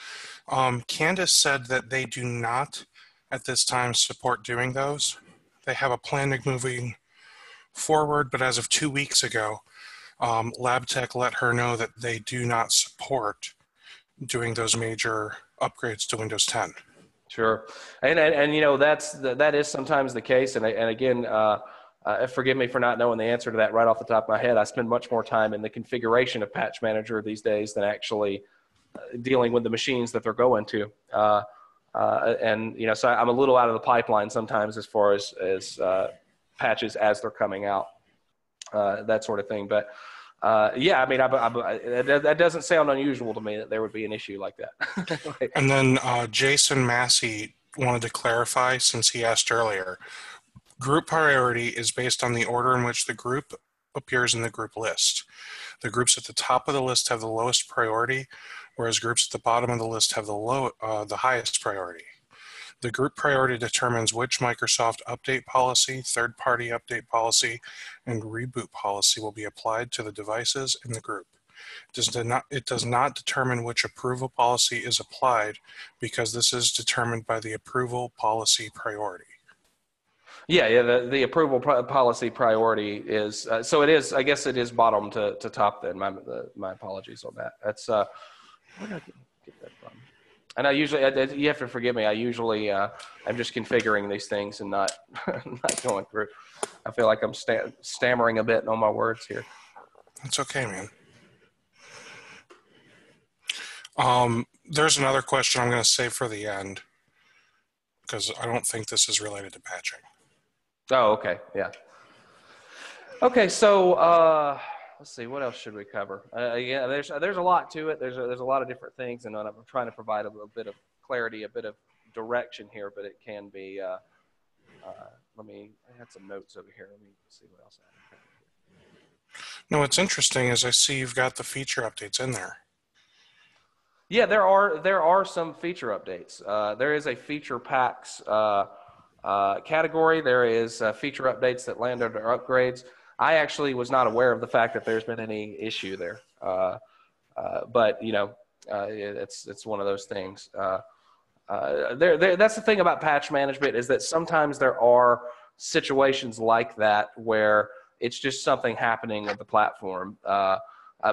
C: Candace said that they do not, at this time, support doing those. They have a plan to moving forward, but as of 2 weeks ago, LabTech let her know that they do not support doing those major upgrades to Windows 10.
B: Sure, and you know that is sometimes the case, and again, forgive me for not knowing the answer to that right off the top of my head. I spend much more time in the configuration of Patch Manager these days than actually dealing with the machines that they're going to, and you know, so I'm a little out of the pipeline sometimes as far as patches as they're coming out, that sort of thing, but. Yeah, I mean, that doesn't sound unusual to me that there would be an issue like that.
C: And then Jason Massey wanted to clarify, since he asked earlier, group priority is based on the order in which the group appears in the group list. The groups at the top of the list have the lowest priority, whereas groups at the bottom of the list have the highest priority. The group priority determines which Microsoft update policy, third-party update policy, and reboot policy will be applied to the devices in the group. It does not determine which approval policy is applied, because this is determined by the approval policy priority.
B: Yeah, the approval policy priority is, so it is, I guess it is bottom to top then. My apologies on that. That's, where did I get that from? And I usually, you have to forgive me, I usually, I'm just configuring these things and not going through. I feel like I'm stammering a bit on my words here.
C: That's okay, man. There's another question I'm going to save for the end, because I don't think this is related to patching.
B: Oh, okay, yeah. Okay, so let's see, what else should we cover? Yeah, there's a lot to it. There's a lot of different things, and I'm trying to provide a little bit of clarity, a bit of direction here, but it can be. I had some notes over here. Let me see what else I have.
C: No, what's interesting is I see you've got the feature updates in there.
B: Yeah, there are some feature updates. There is a feature packs category. There is feature updates that land under upgrades. I actually was not aware of the fact that there's been any issue there, but you know, it's one of those things. That's the thing about patch management, is that sometimes there are situations like that where it's just something happening with the platform.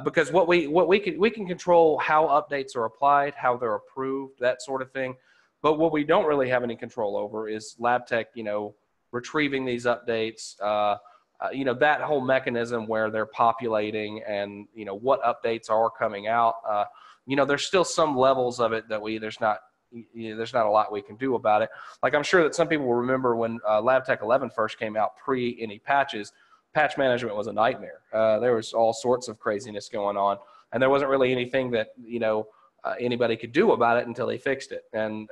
B: Because we can control how updates are applied, how they're approved, that sort of thing. But what we don't really have any control over is LabTech, you know, retrieving these updates. You know, that whole mechanism where they're populating and, you know, what updates are coming out. You know, there's still some levels of it that there's not a lot we can do about it. Like, I'm sure that some people will remember when LabTech 11 first came out, pre any patches, patch management was a nightmare. There was all sorts of craziness going on, and there wasn't really anything that, you know, anybody could do about it until they fixed it. And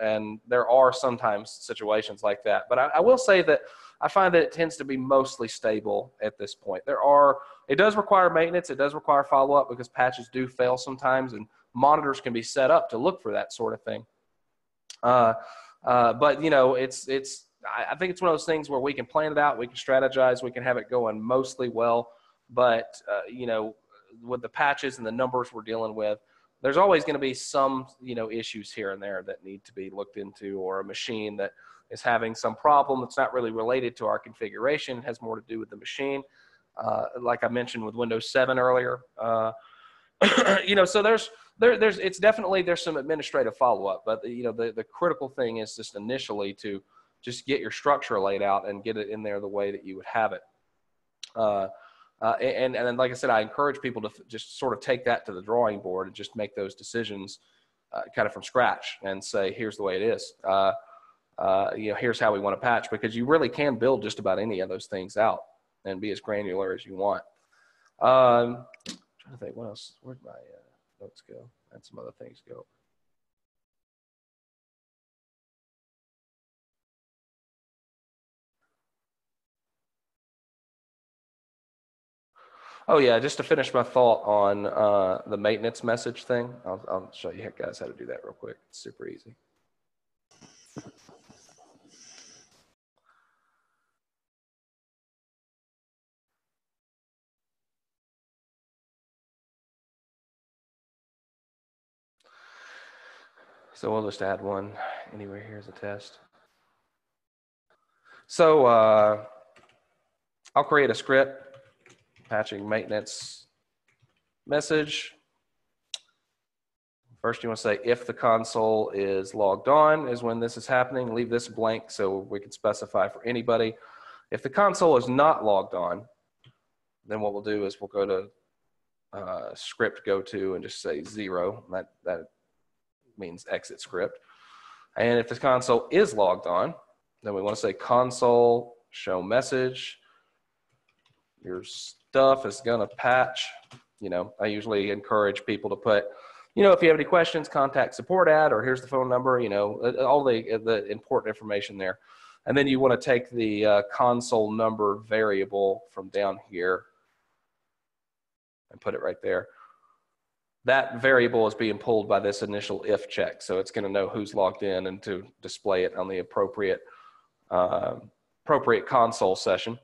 B: there are sometimes situations like that. But I will say that I find that it tends to be mostly stable at this point. It does require maintenance. It does require follow-up, because patches do fail sometimes, and monitors can be set up to look for that sort of thing. But, you know, I think it's one of those things where we can plan it out, we can strategize, we can have it going mostly well. But, you know, with the patches and the numbers we're dealing with, there's always going to be some, you know, issues here and there that need to be looked into, or a machine that is having some problem that's not really related to our configuration. It has more to do with the machine. Like I mentioned with Windows 7 earlier, you know, so there's some administrative follow-up, but you know, the critical thing is just initially to just get your structure laid out and get it in there the way that you would have it. And then, like I said, I encourage people to just sort of take that to the drawing board and just make those decisions kind of from scratch and say, here's the way it is. You know, here's how we want to patch, because you really can build just about any of those things out and be as granular as you want. I'm trying to think, what else? Where'd my notes go? I had some other things go. Oh yeah, just to finish my thought on the maintenance message thing, I'll show you guys how to do that real quick. It's super easy. So we'll just add one anywhere here as a test. So I'll create a script, patching maintenance message. First, you want to say if the console is logged on is when this is happening. Leave this blank so we can specify for anybody. If the console is not logged on, then what we'll do is we'll go to script go to and just say 0. That means exit script. And if the console is logged on, then we want to say console show message. Your stuff is going to patch. You know, I usually encourage people to put, you know, if you have any questions, contact support at, or here's the phone number, you know, all the important information there. And then you want to take the console number variable from down here and put it right there. That variable is being pulled by this initial if check. So it's going to know who's logged in and to display it on the appropriate console session.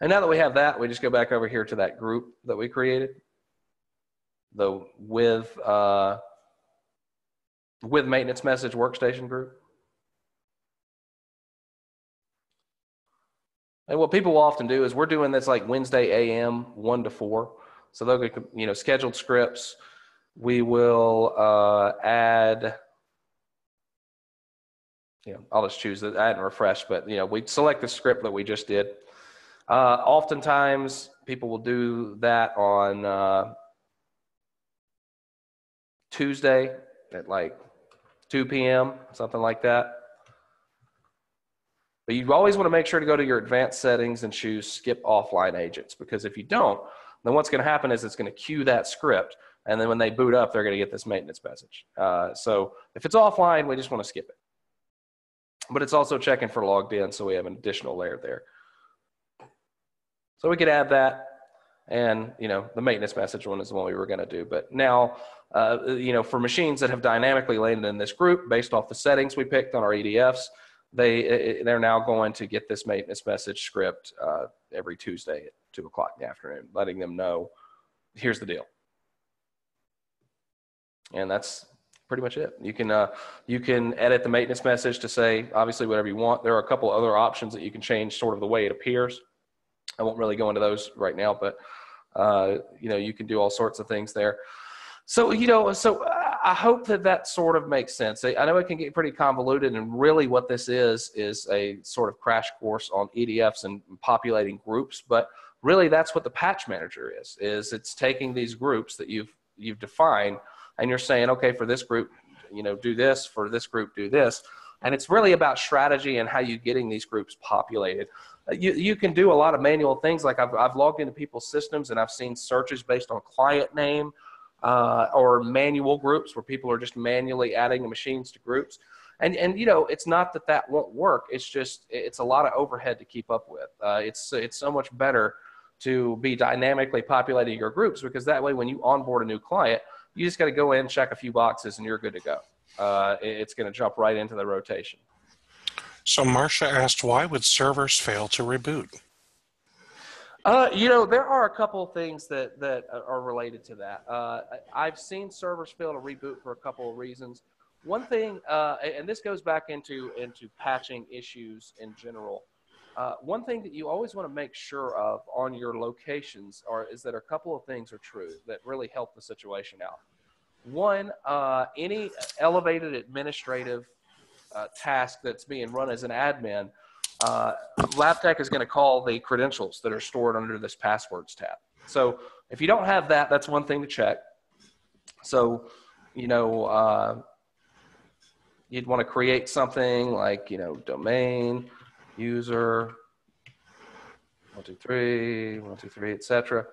B: And now that we have that, we just go back over here to that group that we created, the with maintenance message workstation group. And what people will often do is we're doing this like Wednesday AM 1 to 4. So they'll get, you know, scheduled scripts. We will add, you know, I'll just choose it, add and refresh, but, you know, we select the script that we just did. Oftentimes people will do that on Tuesday at like 2 p.m., something like that. But you always want to make sure to go to your advanced settings and choose skip offline agents, because if you don't, then what's going to happen is it's going to queue that script, and then when they boot up, they're going to get this maintenance message. So if it's offline, we just want to skip it. But it's also checking for logged in, so we have an additional layer there. So we could add that, and you know, the maintenance message one is the one we were going to do. But now, you know, for machines that have dynamically landed in this group based off the settings we picked on our EDFs, they're now going to get this maintenance message script every Tuesday at 2 o'clock in the afternoon, letting them know, here's the deal. And that's pretty much it. You can edit the maintenance message to say, obviously, whatever you want. There are a couple other options that you can change sort of the way it appears. I won't really go into those right now, but you know, you can do all sorts of things there. So, you know, I hope that sort of makes sense. I know it can get pretty convoluted, and really what this is a sort of crash course on EDFs and populating groups, but really that's what the patch manager is it's taking these groups that you've defined, and you're saying, okay, for this group, you know, do this, for this group, do this. And it's really about strategy and how you're getting these groups populated. You can do a lot of manual things. Like I've logged into people's systems and I've seen searches based on client name or manual groups where people are just manually adding the machines to groups. And you know, it's not that won't work. It's just, it's a lot of overhead to keep up with. It's so much better to be dynamically populating your groups, because that way when you onboard a new client, you just got to go in, check a few boxes, and you're good to go. It's going to jump right into the rotation.
C: So Marcia asked, why would servers fail to reboot?
B: You know, there are a couple of things that are related to that. I've seen servers fail to reboot for a couple of reasons. One thing, and this goes back into patching issues in general. One thing that you always want to make sure of on your locations is that a couple of things are true that really help the situation out. One, any elevated administrative task that's being run as an admin, LabTech is going to call the credentials that are stored under this passwords tab. So if you don't have that, that's one thing to check. So, you know, you'd want to create something like, you know, domain, user, 123, etc.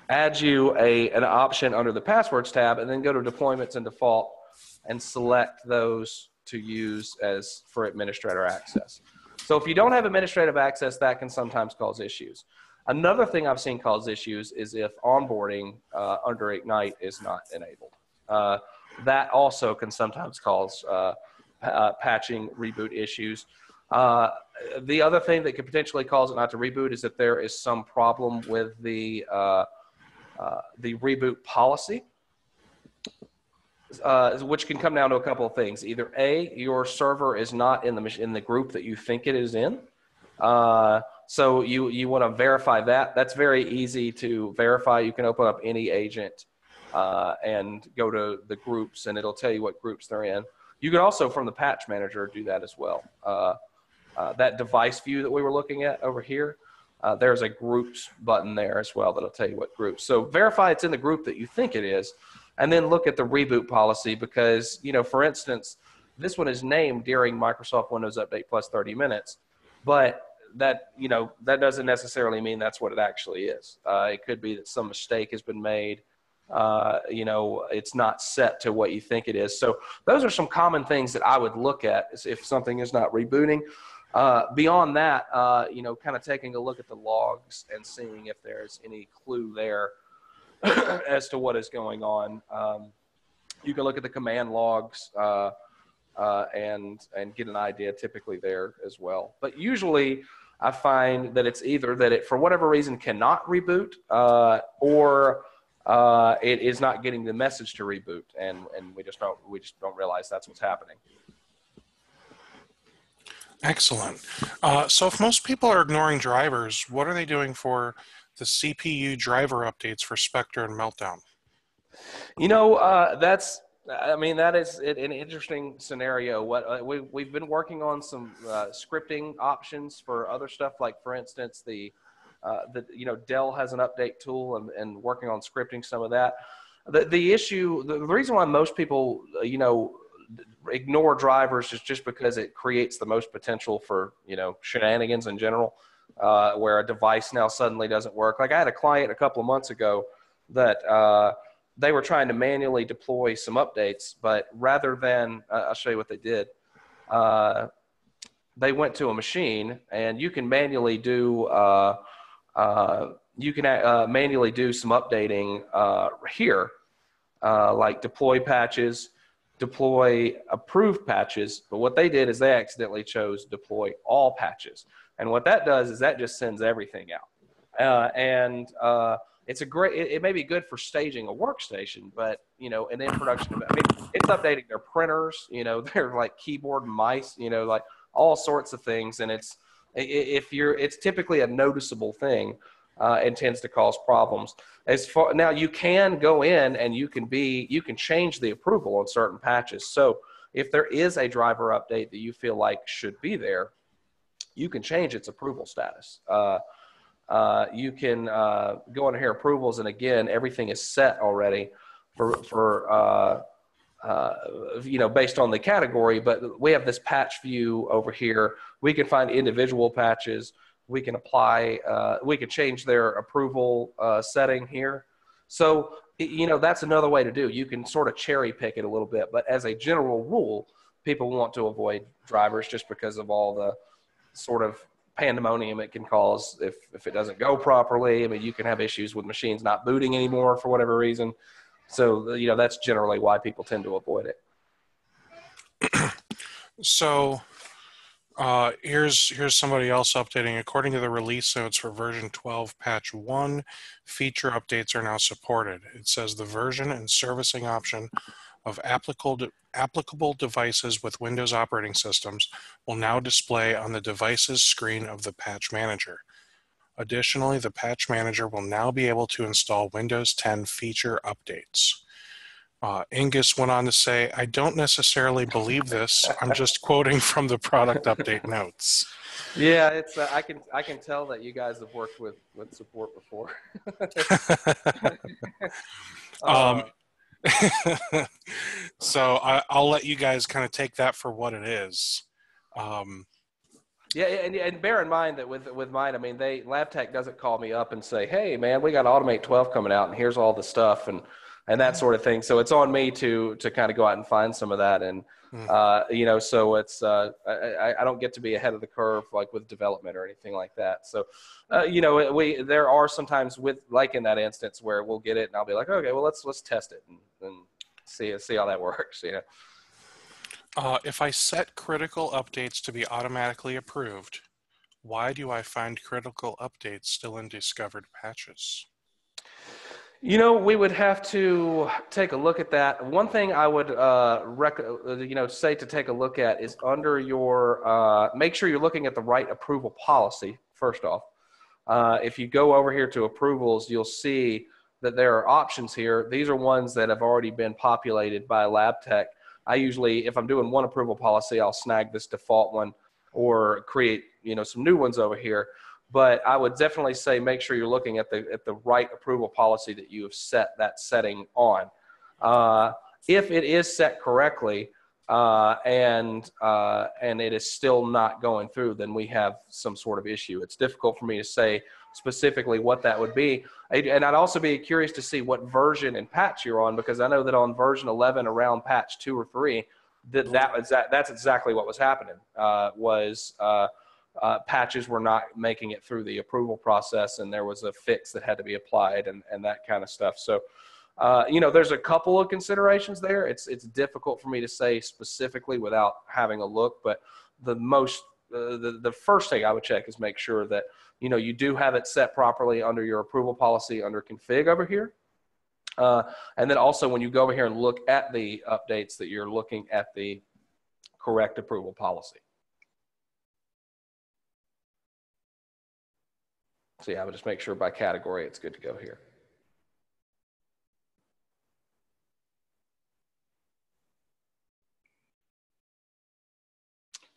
B: Add you an option under the passwords tab, and then go to deployments and default and select those to use as for administrator access. So if you don't have administrative access, that can sometimes cause issues. Another thing I've seen cause issues is if onboarding under Ignite is not enabled. That also can sometimes cause patching reboot issues. The other thing that could potentially cause it not to reboot is that there is some problem with the reboot policy. which can come down to a couple of things. Either A, your server is not in the group that you think it is in. So you want to verify that. That's very easy to verify. You can open up any agent and go to the groups, and it'll tell you what groups they're in. You can also, from the patch manager, do that as well. That device view that we were looking at over here, there's a groups button there as well that'll tell you what groups. So verify it's in the group that you think it is, and then look at the reboot policy because, for instance, this one is named during Microsoft Windows Update Plus 30 minutes, but that doesn't necessarily mean that's what it actually is. It could be that some mistake has been made. It's not set to what you think it is. So those are some common things that I would look at if something is not rebooting. Beyond that, kind of taking a look at the logs and seeing if there's any clue there as to what is going on. You can look at the command logs and get an idea typically there as well. But usually I find that it's either that it, for whatever reason, cannot reboot or it is not getting the message to reboot, and we just don't realize that's what's happening.
C: Excellent. So if most people are ignoring drivers, what are they doing for the CPU driver updates for Spectre and Meltdown?
B: That is an interesting scenario. We've been working on some scripting options for other stuff, like for instance, Dell has an update tool and working on scripting some of that. The reason why most people, ignore drivers is just because it creates the most potential for, shenanigans in general, where a device now suddenly doesn't work. Like I had a client a couple of months ago that they were trying to manually deploy some updates, but rather than, I'll show you what they did. They went to a machine, and you can manually do manually do some updating here, like deploy patches, deploy approved patches. But what they did is they accidentally chose deploy all patches. And what that does is that just sends everything out. It may be good for staging a workstation, but, and in production, it's updating their printers, their like keyboard and mice, like all sorts of things. And it's typically a noticeable thing. And tends to cause problems. Now you can go in and you can change the approval on certain patches. So if there is a driver update that you feel like should be there, you can change its approval status. You can go into here approvals, and again, everything is set already for based on the category. But we have this patch view over here. We can find individual patches. We can apply, we can change their approval setting here. So, that's another way to do. You can sort of cherry pick it a little bit, but as a general rule, people want to avoid drivers just because of all the sort of pandemonium it can cause if it doesn't go properly. You can have issues with machines not booting anymore for whatever reason. So, that's generally why people tend to avoid it.
C: So, here's somebody else updating. According to the release notes for version 12 patch 1, feature updates are now supported. It says the version and servicing option of applicable devices with Windows operating systems will now display on the device's screen of the patch manager. Additionally, the patch manager will now be able to install Windows 10 feature updates. Ingus went on to say, I don't necessarily believe this. I'm just quoting from the product update notes.
B: Yeah, it's I can tell that you guys have worked with support before.
C: So I'll let you guys kind of take that for what it is.
B: Yeah, and bear in mind that with mine, LabTech doesn't call me up and say, hey, man, we got Automate 12 coming out, and here's all the stuff, and that sort of thing. So it's on me to kind of go out and find some of that. And, so it's, I don't get to be ahead of the curve, like with development or anything like that. So, there are sometimes like in that instance where we'll get it and I'll be like, okay, well, let's test it and see how that works.
C: If I set critical updates to be automatically approved, why do I find critical updates still in discovered patches?
B: We would have to take a look at that. One thing I would say to take a look at is under your, make sure you're looking at the right approval policy, first off. If you go over here to approvals, you'll see that there are options here. These are ones that have already been populated by lab tech. I usually, if I'm doing one approval policy, I'll snag this default one or create, some new ones over here. But I would definitely say make sure you're looking at the right approval policy that you have set that setting on. If it is set correctly and it is still not going through, then we have some sort of issue. It's difficult for me to say specifically what that would be. And I'd also be curious to see what version and patch you're on, because I know that on version 11 around patch 2 or 3, that's exactly what was happening. Patches were not making it through the approval process, and there was a fix that had to be applied and that kind of stuff. So, there's a couple of considerations there. It's difficult for me to say specifically without having a look, but the first thing I would check is make sure that, you do have it set properly under your approval policy under config over here. And then also when you go over here and look at the updates, that you're looking at the correct approval policy. So yeah, I would just make sure by category it's good to go here.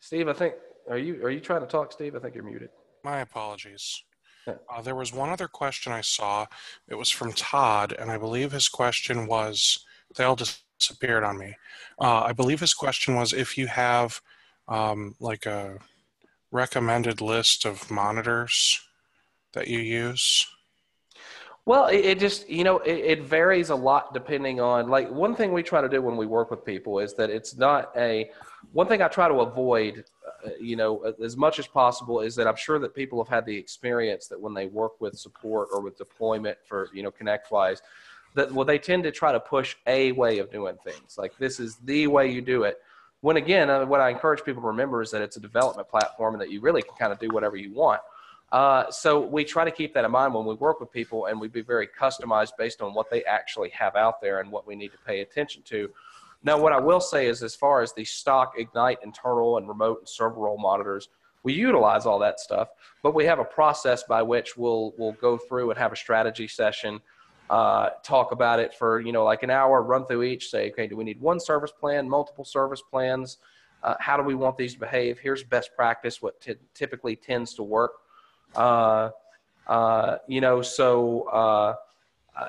B: Steve, I think, are you trying to talk, Steve? I think you're muted.
C: My apologies. There was one other question I saw. It was from Todd, and I believe his question was, they all disappeared on me. I believe his question was if you have like a recommended list of monitors that you use.
B: Well, it just, it varies a lot depending on, like, one thing we try to do when we work with people is that it's not one thing I try to avoid, as much as possible, is that I'm sure that people have had the experience that when they work with support or with deployment for, ConnectWise, that, they tend to try to push a way of doing things. Like, this is the way you do it. When, again, what I encourage people to remember is that it's a development platform and that you really can kind of do whatever you want. So we try to keep that in mind when we work with people, and we be very customized based on what they actually have out there and what we need to pay attention to. Now, what I will say is, as far as the stock Ignite internal and remote and server role monitors, we utilize all that stuff, but we have a process by which we'll go through and have a strategy session, talk about it for, like an hour, run through each, say, okay, do we need one service plan, multiple service plans? How do we want these to behave? Here's best practice, what typically tends to work.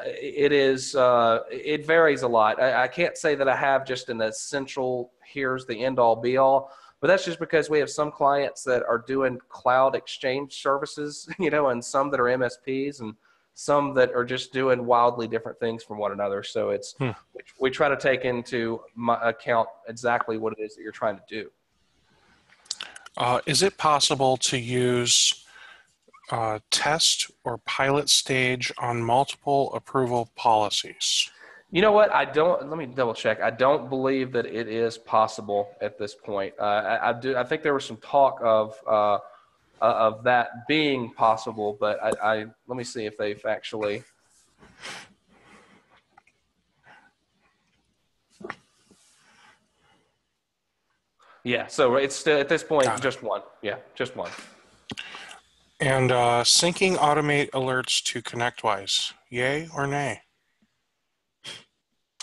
B: It varies a lot. I can't say that I have just an essential, here's the end all be all, but that's just because we have some clients that are doing cloud exchange services, and some that are MSPs and some that are just doing wildly different things from one another. So we try to take into account exactly what it is that you're trying to do.
C: Is it possible to use test or pilot stage on multiple approval policies?
B: You know what? Let me double check. I don't believe that it is possible at this point. I think there was some talk of that being possible, but let me see if they've actually. Yeah. So it's still at this point just one. Yeah, just one.
C: And syncing automate alerts to ConnectWise, yay or nay?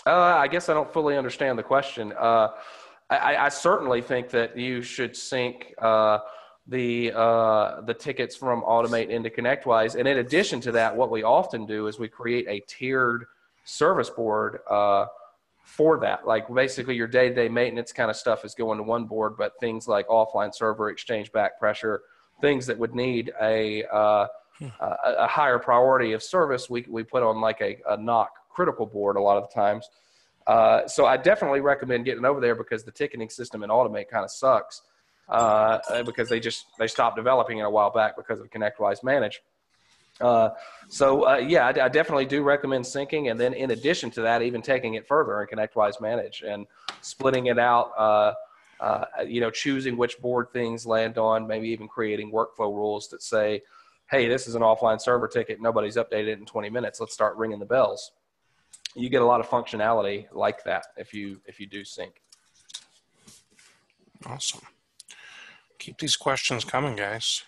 B: I guess I don't fully understand the question. I certainly think that you should sync the tickets from Automate into ConnectWise. And in addition to that, what we often do is we create a tiered service board for that. Like, basically your day-to-day maintenance kind of stuff is going to one board, but things like offline server, exchange back pressure, things that would need a higher priority of service, we put on like a NOC critical board a lot of the times. So I definitely recommend getting over there, because the ticketing system in Automate kind of sucks because they stopped developing it a while back because of ConnectWise Manage. Yeah, I definitely do recommend syncing, and then in addition to that, even taking it further in ConnectWise Manage and splitting it out. Choosing which board things land on, maybe even creating workflow rules that say, hey, this is an offline server ticket. Nobody's updated it in 20 minutes. Let's start ringing the bells. You get a lot of functionality like that if you do sync.
C: Awesome. Keep these questions coming, guys.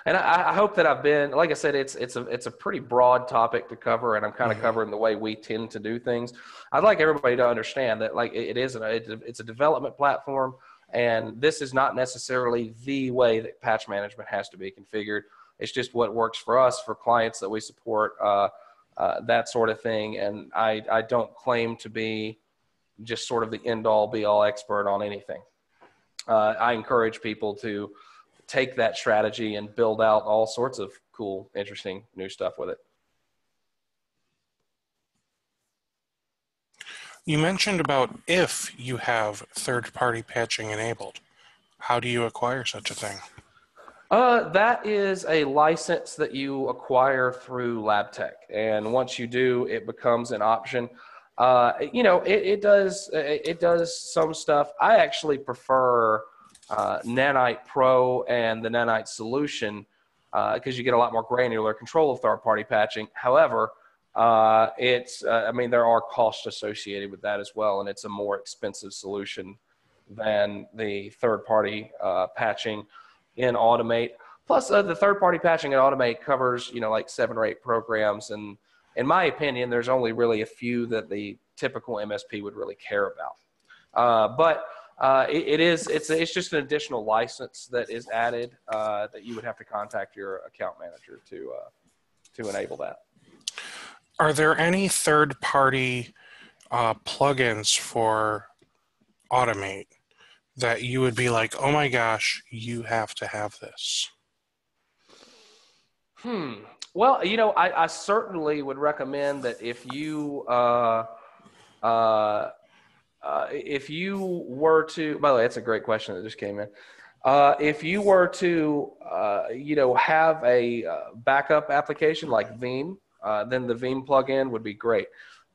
B: And I hope that I've been, like I said, it's a pretty broad topic to cover, and I'm kind of covering the way we tend to do things. I'd like everybody to understand that, like, it's a development platform, and this is not necessarily the way that patch management has to be configured. It's just what works for us, for clients that we support, that sort of thing. And I don't claim to be just sort of the end-all, be-all expert on anything. I encourage people to take that strategy and build out all sorts of cool, interesting, new stuff with it.
C: You mentioned about if you have third-party patching enabled. How do you acquire such a thing?
B: That is a license that you acquire through LabTech. And once you do, it becomes an option. It does some stuff. I actually prefer Nanite Pro and the Nanite Solution because you get a lot more granular control of third-party patching. However, there are costs associated with that as well, and it's a more expensive solution than the third-party patching in Automate. Plus, the third-party patching in Automate covers, like 7 or 8 programs, and in my opinion, there's only really a few that the typical MSP would really care about. But it's just an additional license that is added that you would have to contact your account manager to enable that.
C: Are there any third-party plugins for Automate that you would be like, oh my gosh, you have to have this?
B: Well, I certainly would recommend that if you were to, by the way, that's a great question that just came in. If you were to, have a backup application like Veeam, then the Veeam plugin would be great.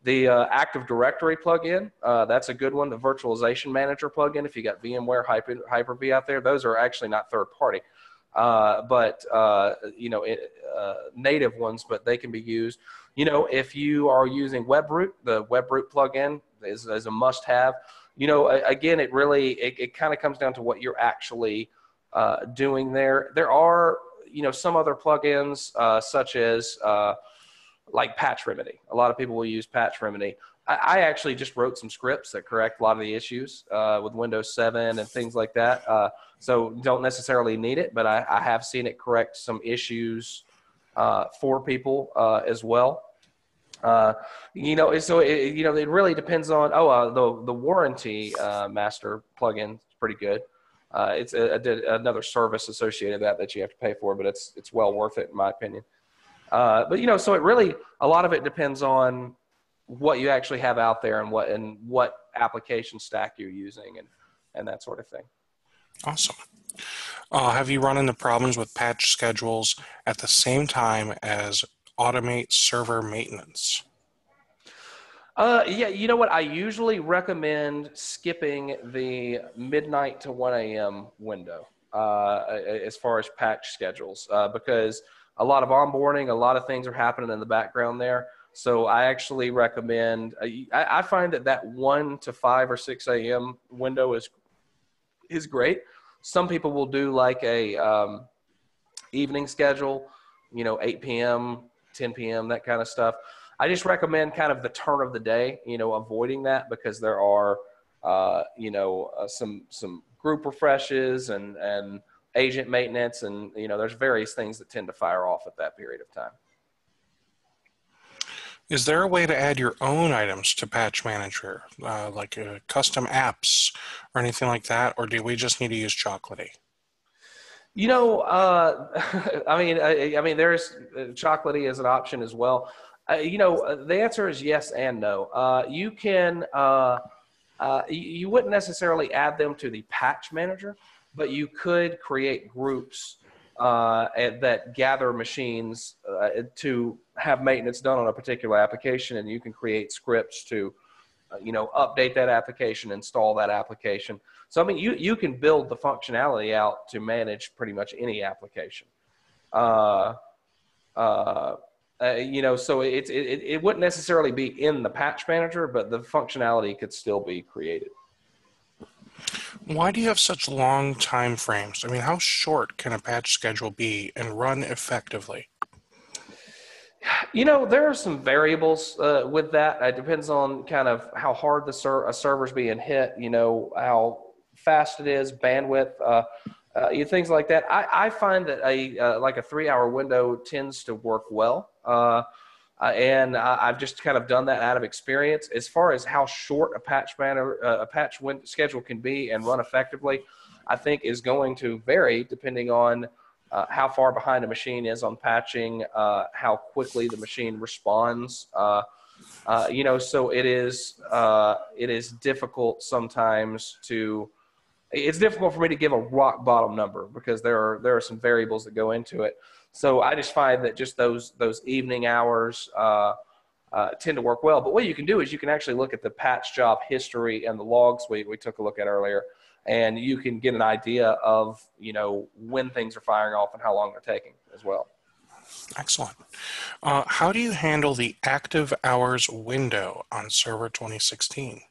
B: The Active Directory plugin, that's a good one. The Virtualization Manager plugin, if you got VMware, Hyper-V out there, those are actually not third party, but native ones, but they can be used. If you are using WebRoot, the WebRoot plugin is a must-have. Again, it kind of comes down to what you're actually doing there. There are, some other plugins such as like Patch Remedy. A lot of people will use Patch Remedy. I actually just wrote some scripts that correct a lot of the issues with Windows 7 and things like that. So don't necessarily need it, but I have seen it correct some issues for people as well. So it really depends on, the Warranty Master plugin is pretty good. It's another service associated with that you have to pay for, but it's well worth it in my opinion. So it really, a lot of it depends on what you actually have out there and what application stack you're using and that sort of thing.
C: Awesome. Have you run into problems with patch schedules at the same time as Automate server maintenance?
B: Yeah, you know what? I usually recommend skipping the midnight to 1 a.m. window as far as patch schedules because a lot of onboarding, a lot of things are happening in the background there. So I actually recommend, I find that 1 to 5 or 6 a.m. window is great. Some people will do like a evening schedule, 8 p.m., 10 p.m., that kind of stuff. I just recommend kind of the turn of the day, avoiding that because there are, some group refreshes and agent maintenance, and there's various things that tend to fire off at that period of time.
C: Is there a way to add your own items to Patch Manager, like custom apps or anything like that, or do we just need to use Chocolatey?
B: There's Chocolatey as an option as well. The answer is yes and no. You can, you wouldn't necessarily add them to the Patch Manager, but you could create groups that gather machines to have maintenance done on a particular application, and you can create scripts to update that application, install that application. So, I mean, you can build the functionality out to manage pretty much any application. So it wouldn't necessarily be in the patch manager, but the functionality could still be created.
C: Why do you have such long time frames? I mean, how short can a patch schedule be and run effectively?
B: There are some variables with that. It depends on kind of how hard a server's being hit, how fast it is, bandwidth, things like that. I find that a 3-hour window tends to work well. And I've just kind of done that out of experience. As far as how short a patch schedule can be and run effectively, I think is going to vary depending on how far behind a machine is on patching, how quickly the machine responds. So it is difficult sometimes it's difficult for me to give a rock bottom number because there are some variables that go into it. So I just find that just those evening hours tend to work well. But what you can do is you can actually look at the patch job history and the logs we took a look at earlier, and you can get an idea of, when things are firing off and how long they're taking as well.
C: Excellent. How do you handle the active hours window on Server 2016?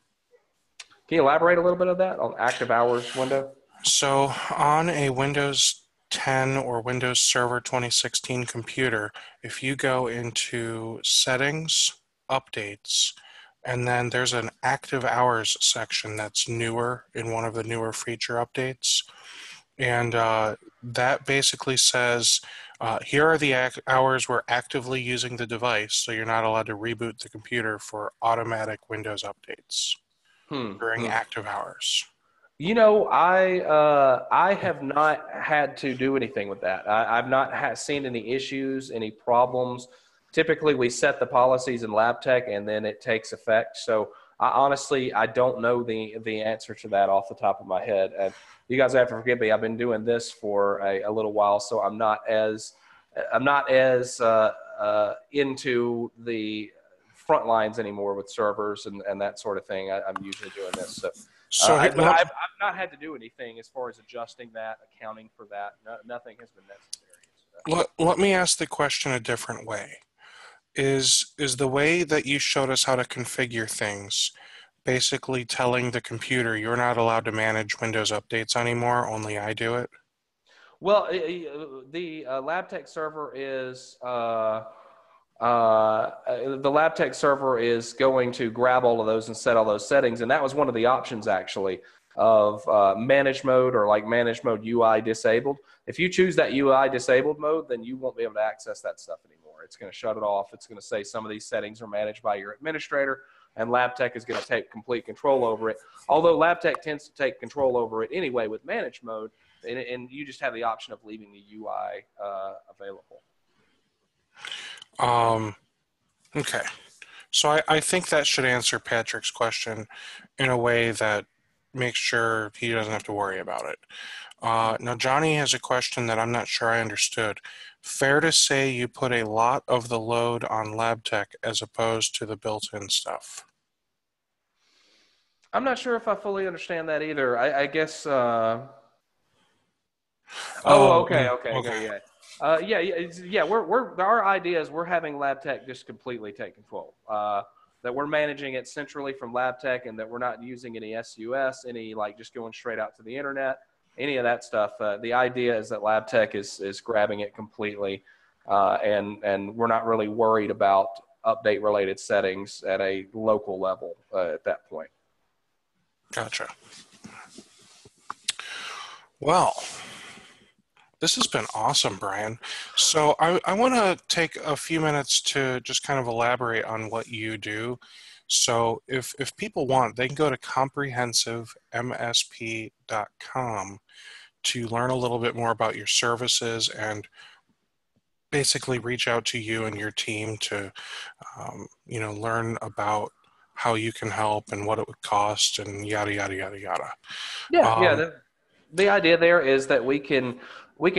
B: Can you elaborate a little bit of that on active hours window?
C: So on a Windows 10 or Windows Server 2016 computer, if you go into Settings, Updates, and then there's an active hours section that's newer in one of the newer feature updates. And that basically says, here are the hours we're actively using the device, so you're not allowed to reboot the computer for automatic Windows updates during active hours.
B: I have not had to do anything with that. I've not seen any issues, any problems. Typically, we set the policies in LabTech, and then it takes effect. So, I don't know the answer to that off the top of my head. And you guys have to forgive me. I've been doing this for a little while, so I'm not as into the front lines anymore with servers and that sort of thing. I'm usually doing this. So I've not had to do anything as far as adjusting that, accounting for that. Nothing has been necessary.
C: Let me ask the question a different way. Is the way that you showed us how to configure things basically telling the computer you're not allowed to manage Windows updates anymore, only I do it?
B: Well, the LabTech server is going to grab all of those and set all those settings, and that was one of the options actually of manage mode or like manage mode UI disabled. If you choose that UI disabled mode, then you won't be able to access that stuff anymore. It's going to shut it off. It's going to say some of these settings are managed by your administrator, and LabTech is going to take complete control over it. Although LabTech tends to take control over it anyway with manage mode, and you just have the option of leaving the UI available.
C: Okay. So I think that should answer Patrick's question in a way that makes sure he doesn't have to worry about it. Now, Johnny has a question that I'm not sure I understood. Fair to say you put a lot of the load on LabTech as opposed to the built-in stuff?
B: I'm not sure if I fully understand that either. I guess. Okay. Yeah. Our idea is we're having LabTech just completely take control. That we're managing it centrally from LabTech, and that we're not using any SUS, any just going straight out to the internet, any of that stuff. The idea is that LabTech is grabbing it completely, and we're not really worried about update related settings at a local level at that point.
C: Gotcha. Well, this has been awesome, Brian. So I want to take a few minutes to just kind of elaborate on what you do. So if people want, they can go to comprehensivemsp.com to learn a little bit more about your services and basically reach out to you and your team to, learn about how you can help and what it would cost and yada, yada, yada, yada.
B: The idea there is that we can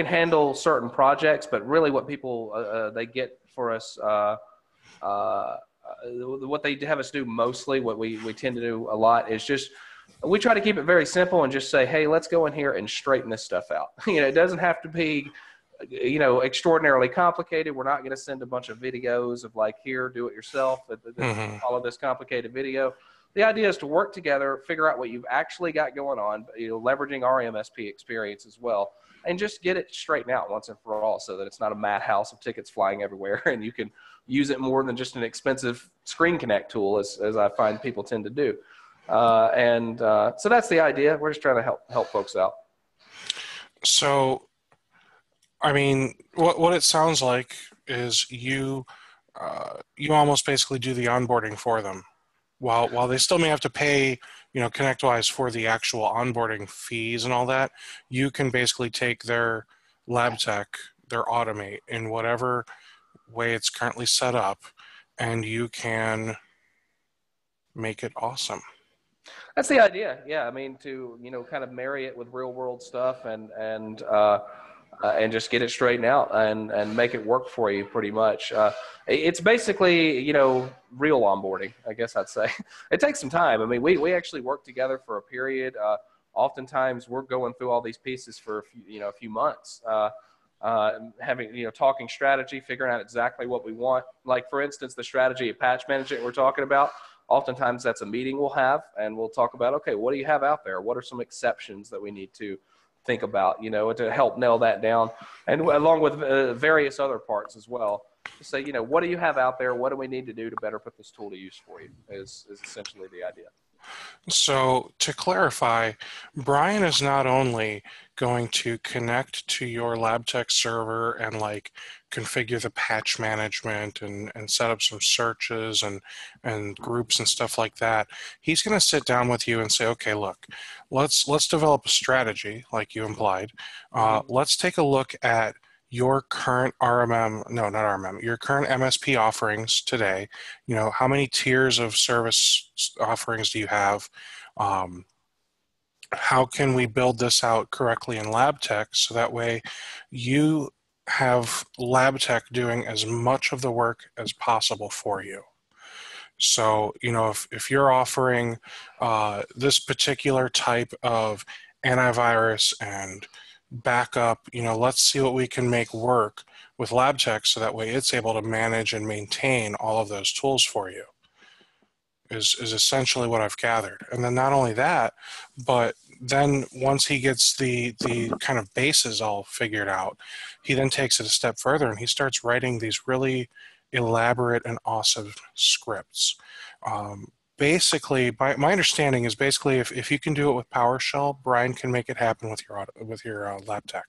B: handle certain projects, but really what people they get for us what they have us do mostly, what we tend to do a lot is just, we try to keep it very simple and just say, hey, let's go in here and straighten this stuff out. It doesn't have to be, extraordinarily complicated. We're not going to send a bunch of videos of like, here, do it yourself, follow this complicated video. The idea is to work together, figure out what you've actually got going on, leveraging our MSP experience as well, and just get it straightened out once and for all so that it's not a madhouse of tickets flying everywhere and you can use it more than just an expensive screen connect tool as I find people tend to do. So that's the idea. We're just trying to help folks out.
C: So, I mean, what it sounds like is you almost basically do the onboarding for them. While they still may have to pay, ConnectWise for the actual onboarding fees and all that, you can basically take their lab tech, their automate in whatever way it's currently set up, and you can make it awesome.
B: That's the idea. Yeah. I mean, to, kind of marry it with real world stuff and just get it straightened out and make it work for you pretty much. It's basically, real onboarding, I guess I'd say. It takes some time. I mean, we actually work together for a period. Oftentimes we're going through all these pieces for a few months, having, talking strategy, figuring out exactly what we want. Like, for instance, the strategy of patch management we're talking about. Oftentimes that's a meeting we'll have, and we'll talk about, okay, what do you have out there? What are some exceptions that we need to think about, to help nail that down, and along with various other parts as well, to say, what do you have out there? What do we need to do to better put this tool to use for you is essentially the idea.
C: So to clarify, Brian is not only going to connect to your LabTech server and configure the patch management and set up some searches and groups and stuff like that. He's going to sit down with you and say, okay, look, let's develop a strategy like you implied. Let's take a look at your current your current MSP offerings today. How many tiers of service offerings do you have? How can we build this out correctly in LabTech so that way you have LabTech doing as much of the work as possible for you? So, if you're offering this particular type of antivirus and backup, let's see what we can make work with LabTech so that way it's able to manage and maintain all of those tools for you is essentially what I've gathered. And then not only that, but then once he gets the kind of bases all figured out, he then takes it a step further and he starts writing these really elaborate and awesome scripts. Basically, my understanding is basically if you can do it with PowerShell, Brian can make it happen with your LabTech.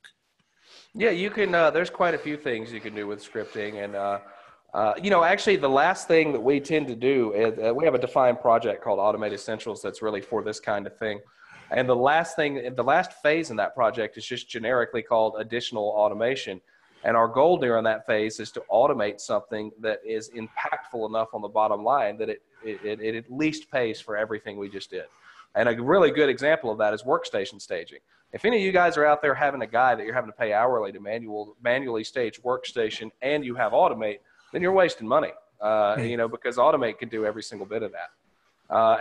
B: Yeah, you can. There's quite a few things you can do with scripting, and actually, the last thing that we tend to do is we have a defined project called Automate Essentials that's really for this kind of thing. And the last phase in that project is just generically called additional automation. And our goal during that phase is to automate something that is impactful enough on the bottom line that it at least pays for everything we just did. And a really good example of that is workstation staging. If any of you guys are out there having a guy that you're having to pay hourly to manually stage workstation and you have Automate, then you're wasting money, because Automate can do every single bit of that.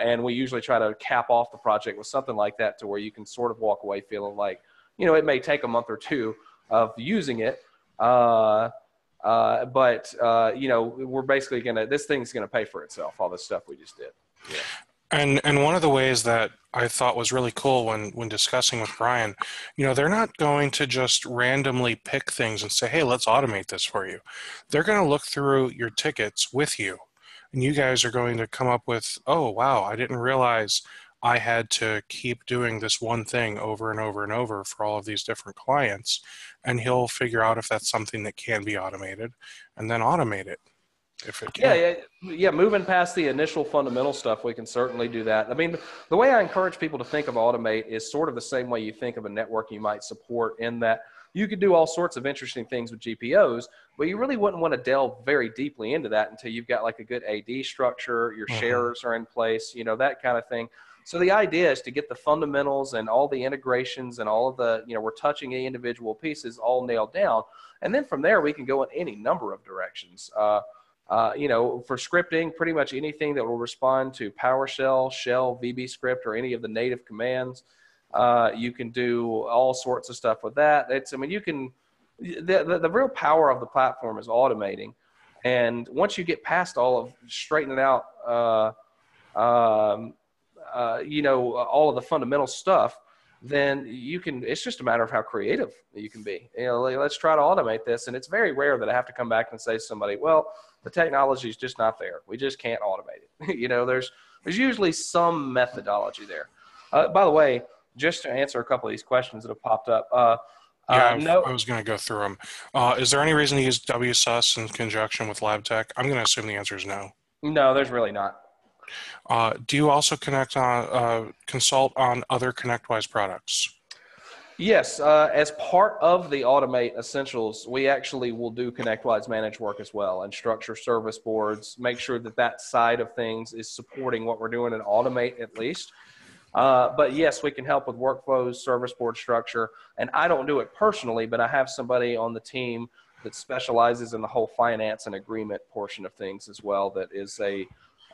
B: And we usually try to cap off the project with something like that to where you can sort of walk away feeling like, it may take a month or two of using it, but we're basically this thing's gonna pay for itself, all this stuff we just did. Yeah.
C: And one of the ways that I thought was really cool when discussing with Brian, they're not going to just randomly pick things and say, hey, let's automate this for you. They're going to look through your tickets with you. And you guys are going to come up with, oh, wow, I didn't realize I had to keep doing this one thing over and over and over for all of these different clients. And he'll figure out if that's something that can be automated and then automate it. If it can.
B: Yeah. Moving past the initial fundamental stuff, we can certainly do that. I mean, the way I encourage people to think of Automate is sort of the same way you think of a network you might support, in that you could do all sorts of interesting things with GPOs, but you really wouldn't want to delve very deeply into that until you've got like a good AD structure, your sharers are in place, that kind of thing. So the idea is to get the fundamentals and all the integrations and all of the, we're touching the individual pieces all nailed down. And then from there, we can go in any number of directions. For scripting, pretty much anything that will respond to PowerShell, Shell, VBScript, or any of the native commands. You can do all sorts of stuff with that. The real power of the platform is automating. And once you get past all of straightening out, all of the fundamental stuff, then it's just a matter of how creative you can be. Let's try to automate this. And it's very rare that I have to come back and say to somebody, well, the technology is just not there. We just can't automate it. There's usually some methodology there. By the way, just to answer a couple of these questions that have popped up.
C: I was going to go through them. Is there any reason to use WSUS in conjunction with LabTech? I'm going to assume the answer is no.
B: No, there's really not.
C: Do you also consult on other ConnectWise products?
B: Yes, as part of the Automate Essentials, we actually will do ConnectWise managed work as well and structure service boards, make sure that side of things is supporting what we're doing in Automate at least. But yes, we can help with workflows, service board structure, and I don't do it personally, but I have somebody on the team that specializes in the whole finance and agreement portion of things as well. That is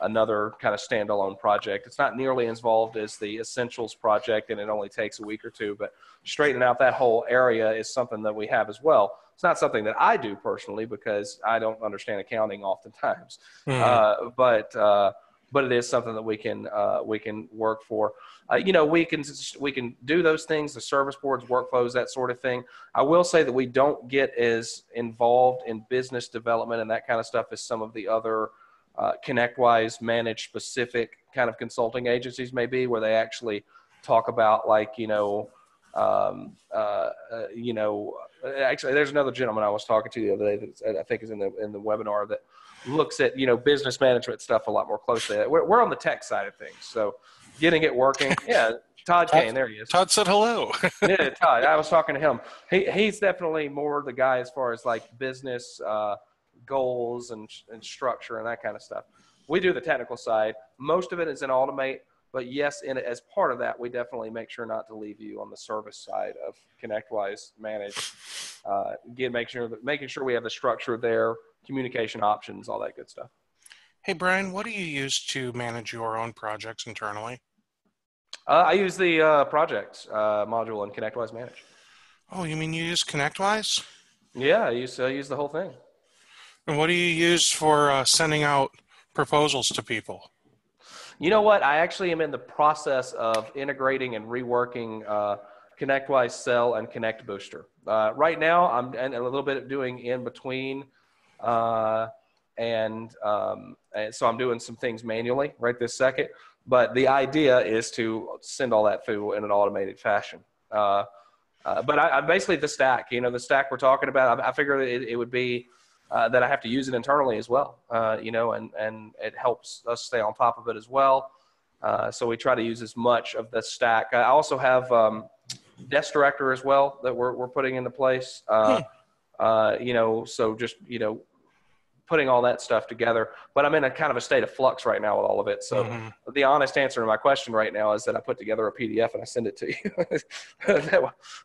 B: another kind of standalone project. It's not nearly as involved as the Essentials project, and it only takes a week or two, but straightening out that whole area is something that we have as well. It's not something that I do personally because I don't understand accounting oftentimes, but it is something that we can work for. We can do those things, the service boards, workflows, that sort of thing. I will say that we don't get as involved in business development and that kind of stuff as some of the other ConnectWise managed specific kind of consulting agencies may be, where they actually talk about actually there's another gentleman I was talking to the other day that I think is in the webinar that looks at business management stuff a lot more closely. We're on the tech side of things, so getting it working. Yeah, Todd Kane, there he is.
C: Todd said hello.
B: Yeah, Todd. I was talking to him. He's definitely more the guy as far as like business goals and structure and that kind of stuff. We do the technical side. Most of it is in Automate, but yes, as part of that, we definitely make sure not to leave you on the service side of ConnectWise managed. Making sure we have the structure there, communication options, all that good stuff.
C: Hey, Brian, what do you use to manage your own projects internally?
B: I use the projects module in ConnectWise Manage.
C: Oh, you mean you use ConnectWise?
B: Yeah, I use the whole thing.
C: And what do you use for sending out proposals to people?
B: You know what? I actually am in the process of integrating and reworking ConnectWise Sell and Connect Booster. Right now, I'm a little bit doing in between, and so I'm doing some things manually right this second. But the idea is to send all that through in an automated fashion. But I basically the stack. The stack we're talking about. I figure it would be that I have to use it internally as well. And it helps us stay on top of it as well. So we try to use as much of the stack. I also have Desk Director as well that we're putting into place. So just putting all that stuff together. But I'm in a kind of a state of flux right now with all of it. So the honest answer to my question right now is that I put together a PDF and I send it to you.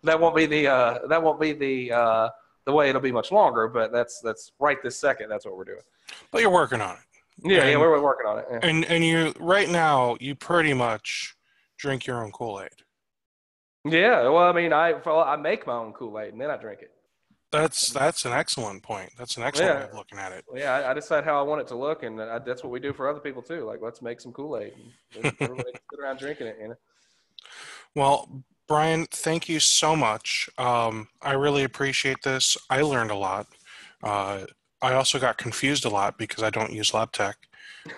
B: that won't be the way it'll be much longer, but that's right this second. That's what we're doing.
C: But you're working on it.
B: Yeah, we're working on it. Yeah.
C: And you right now you pretty much drink your own Kool-Aid.
B: Yeah, well, I mean, I make my own Kool-Aid and then I drink it.
C: That's an excellent point. That's an excellent way of looking at it.
B: Yeah, I decide how I want it to look, and that's what we do for other people too. Like, let's make some Kool-Aid and everybody can sit around drinking it.
C: Well, Brian, thank you so much. I really appreciate this. I learned a lot. I also got confused a lot because I don't use LabTech.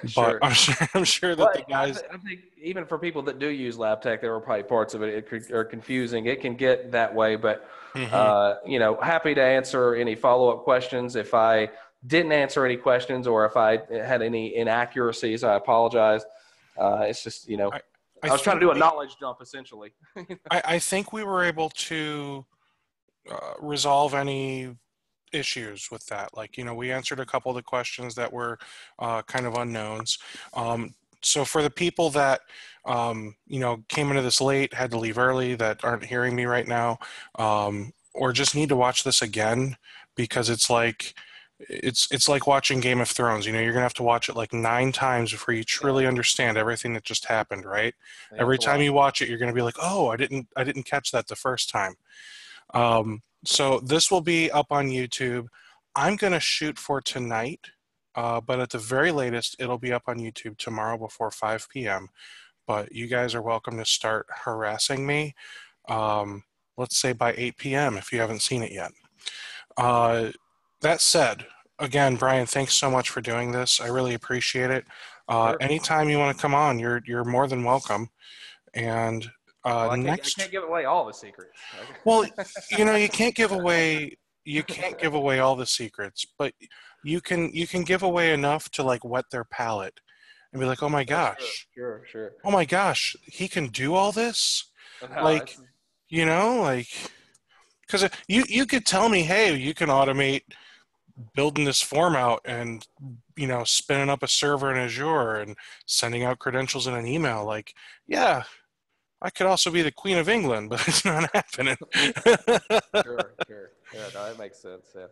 B: Sure.
C: But I'm sure that the guys...
B: I think even for people that do use LabTech, there were probably parts of it are confusing. It can get that way, but happy to answer any follow-up questions. If I didn't answer any questions or if I had any inaccuracies, I apologize. It's just, I was trying to do a knowledge dump, essentially.
C: I think we were able to resolve any issues with that. We answered a couple of the questions that were kind of unknowns. So for the people that, came into this late, had to leave early, that aren't hearing me right now, or just need to watch this again, because it's like it's like watching Game of Thrones. You know, you're gonna have to watch it like 9 times before you truly understand everything that just happened, right? Every time you watch it, you're gonna be like, oh, I didn't catch that the first time. So this will be up on YouTube. I'm gonna shoot for tonight, but at the very latest, it'll be up on YouTube tomorrow before 5 p.m. But you guys are welcome to start harassing me. Let's say by 8 p.m. if you haven't seen it yet. That said, again, Brian, thanks so much for doing this. I really appreciate it.
B: Sure.
C: Anytime you want to come on, you're more than welcome. And
B: I can't give away all the secrets.
C: well, you know, you can't give away all the secrets, but you can give away enough to like whet their palate and be like, oh my gosh,
B: Sure.
C: oh my gosh, he can do all this,
B: No,
C: like, you know, like, because you could tell me, hey, you can automate building this form out and, you know, spinning up a server in Azure and sending out credentials in an email. Like, yeah, I could also be the Queen of England, but it's not happening.
B: Sure. Yeah, no, that makes sense. Yeah.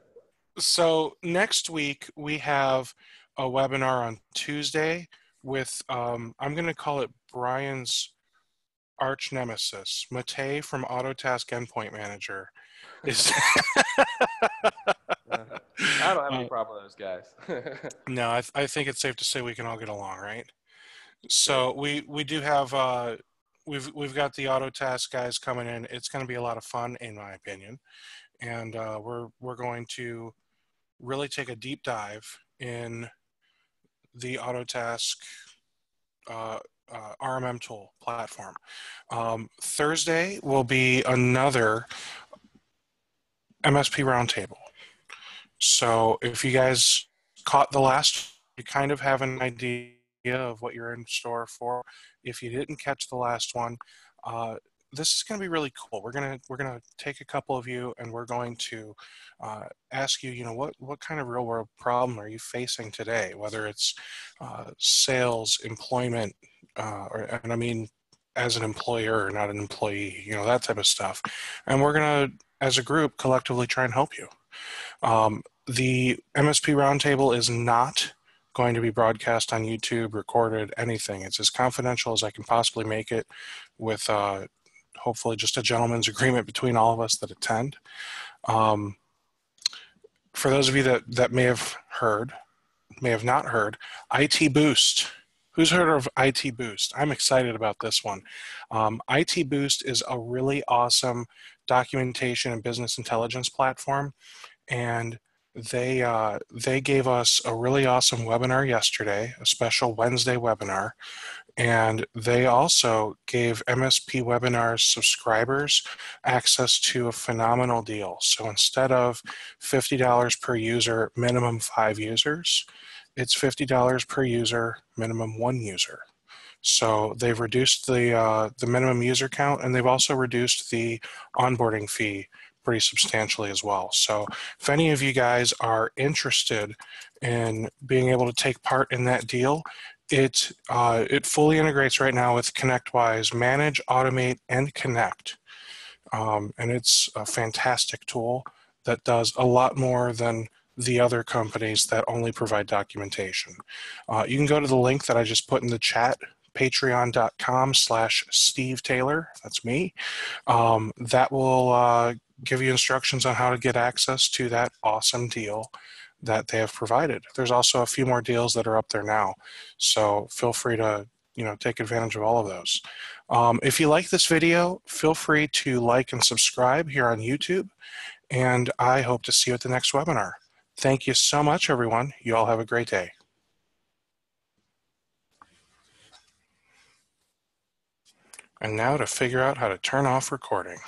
C: So next week we have a webinar on Tuesday with, I'm going to call it Brian's arch nemesis, Matei from Autotask Endpoint Manager.
B: I don't have any problem with those guys.
C: No, I think it's safe to say we can all get along, right? So we do have we've got the Autotask guys coming in. It's going to be a lot of fun, in my opinion, and we're going to really take a deep dive in the Autotask RMM tool platform. Thursday will be another MSP roundtable. So if you guys caught the last, you kind of have an idea of what you're in store for. If you didn't catch the last one, this is going to be really cool. We're gonna take a couple of you and we're going to ask you, you know, what kind of real world problem are you facing today? Whether it's sales, employment, and I mean as an employer or not an employee, you know, that type of stuff. And we're gonna, as a group, collectively try and help you. The MSP Roundtable is not going to be broadcast on YouTube, recorded, anything. It's as confidential as I can possibly make it, with hopefully just a gentleman's agreement between all of us that attend. For those of you that may have not heard, IT Boost. Who's heard of IT Boost? I'm excited about this one. IT Boost is a really awesome documentation and business intelligence platform, and they gave us a really awesome webinar yesterday, a special Wednesday webinar, and they also gave MSP Webinars subscribers access to a phenomenal deal. So instead of $50 per user, minimum 5 users, it's $50 per user, minimum 1 user. So they've reduced the minimum user count, and they've also reduced the onboarding fee pretty substantially as well. So if any of you guys are interested in being able to take part in that deal, it fully integrates right now with ConnectWise Manage, Automate, and Connect. And it's a fantastic tool that does a lot more than the other companies that only provide documentation. You can go to the link that I just put in the chat, patreon.com/Steve Taylor. That's me. That will give you instructions on how to get access to that awesome deal that they have provided. There's also a few more deals that are up there now, so feel free to, you know, take advantage of all of those. If you like this video, feel free to like and subscribe here on YouTube, and I hope to see you at the next webinar. Thank you so much, everyone. You all have a great day. And now to figure out how to turn off recording.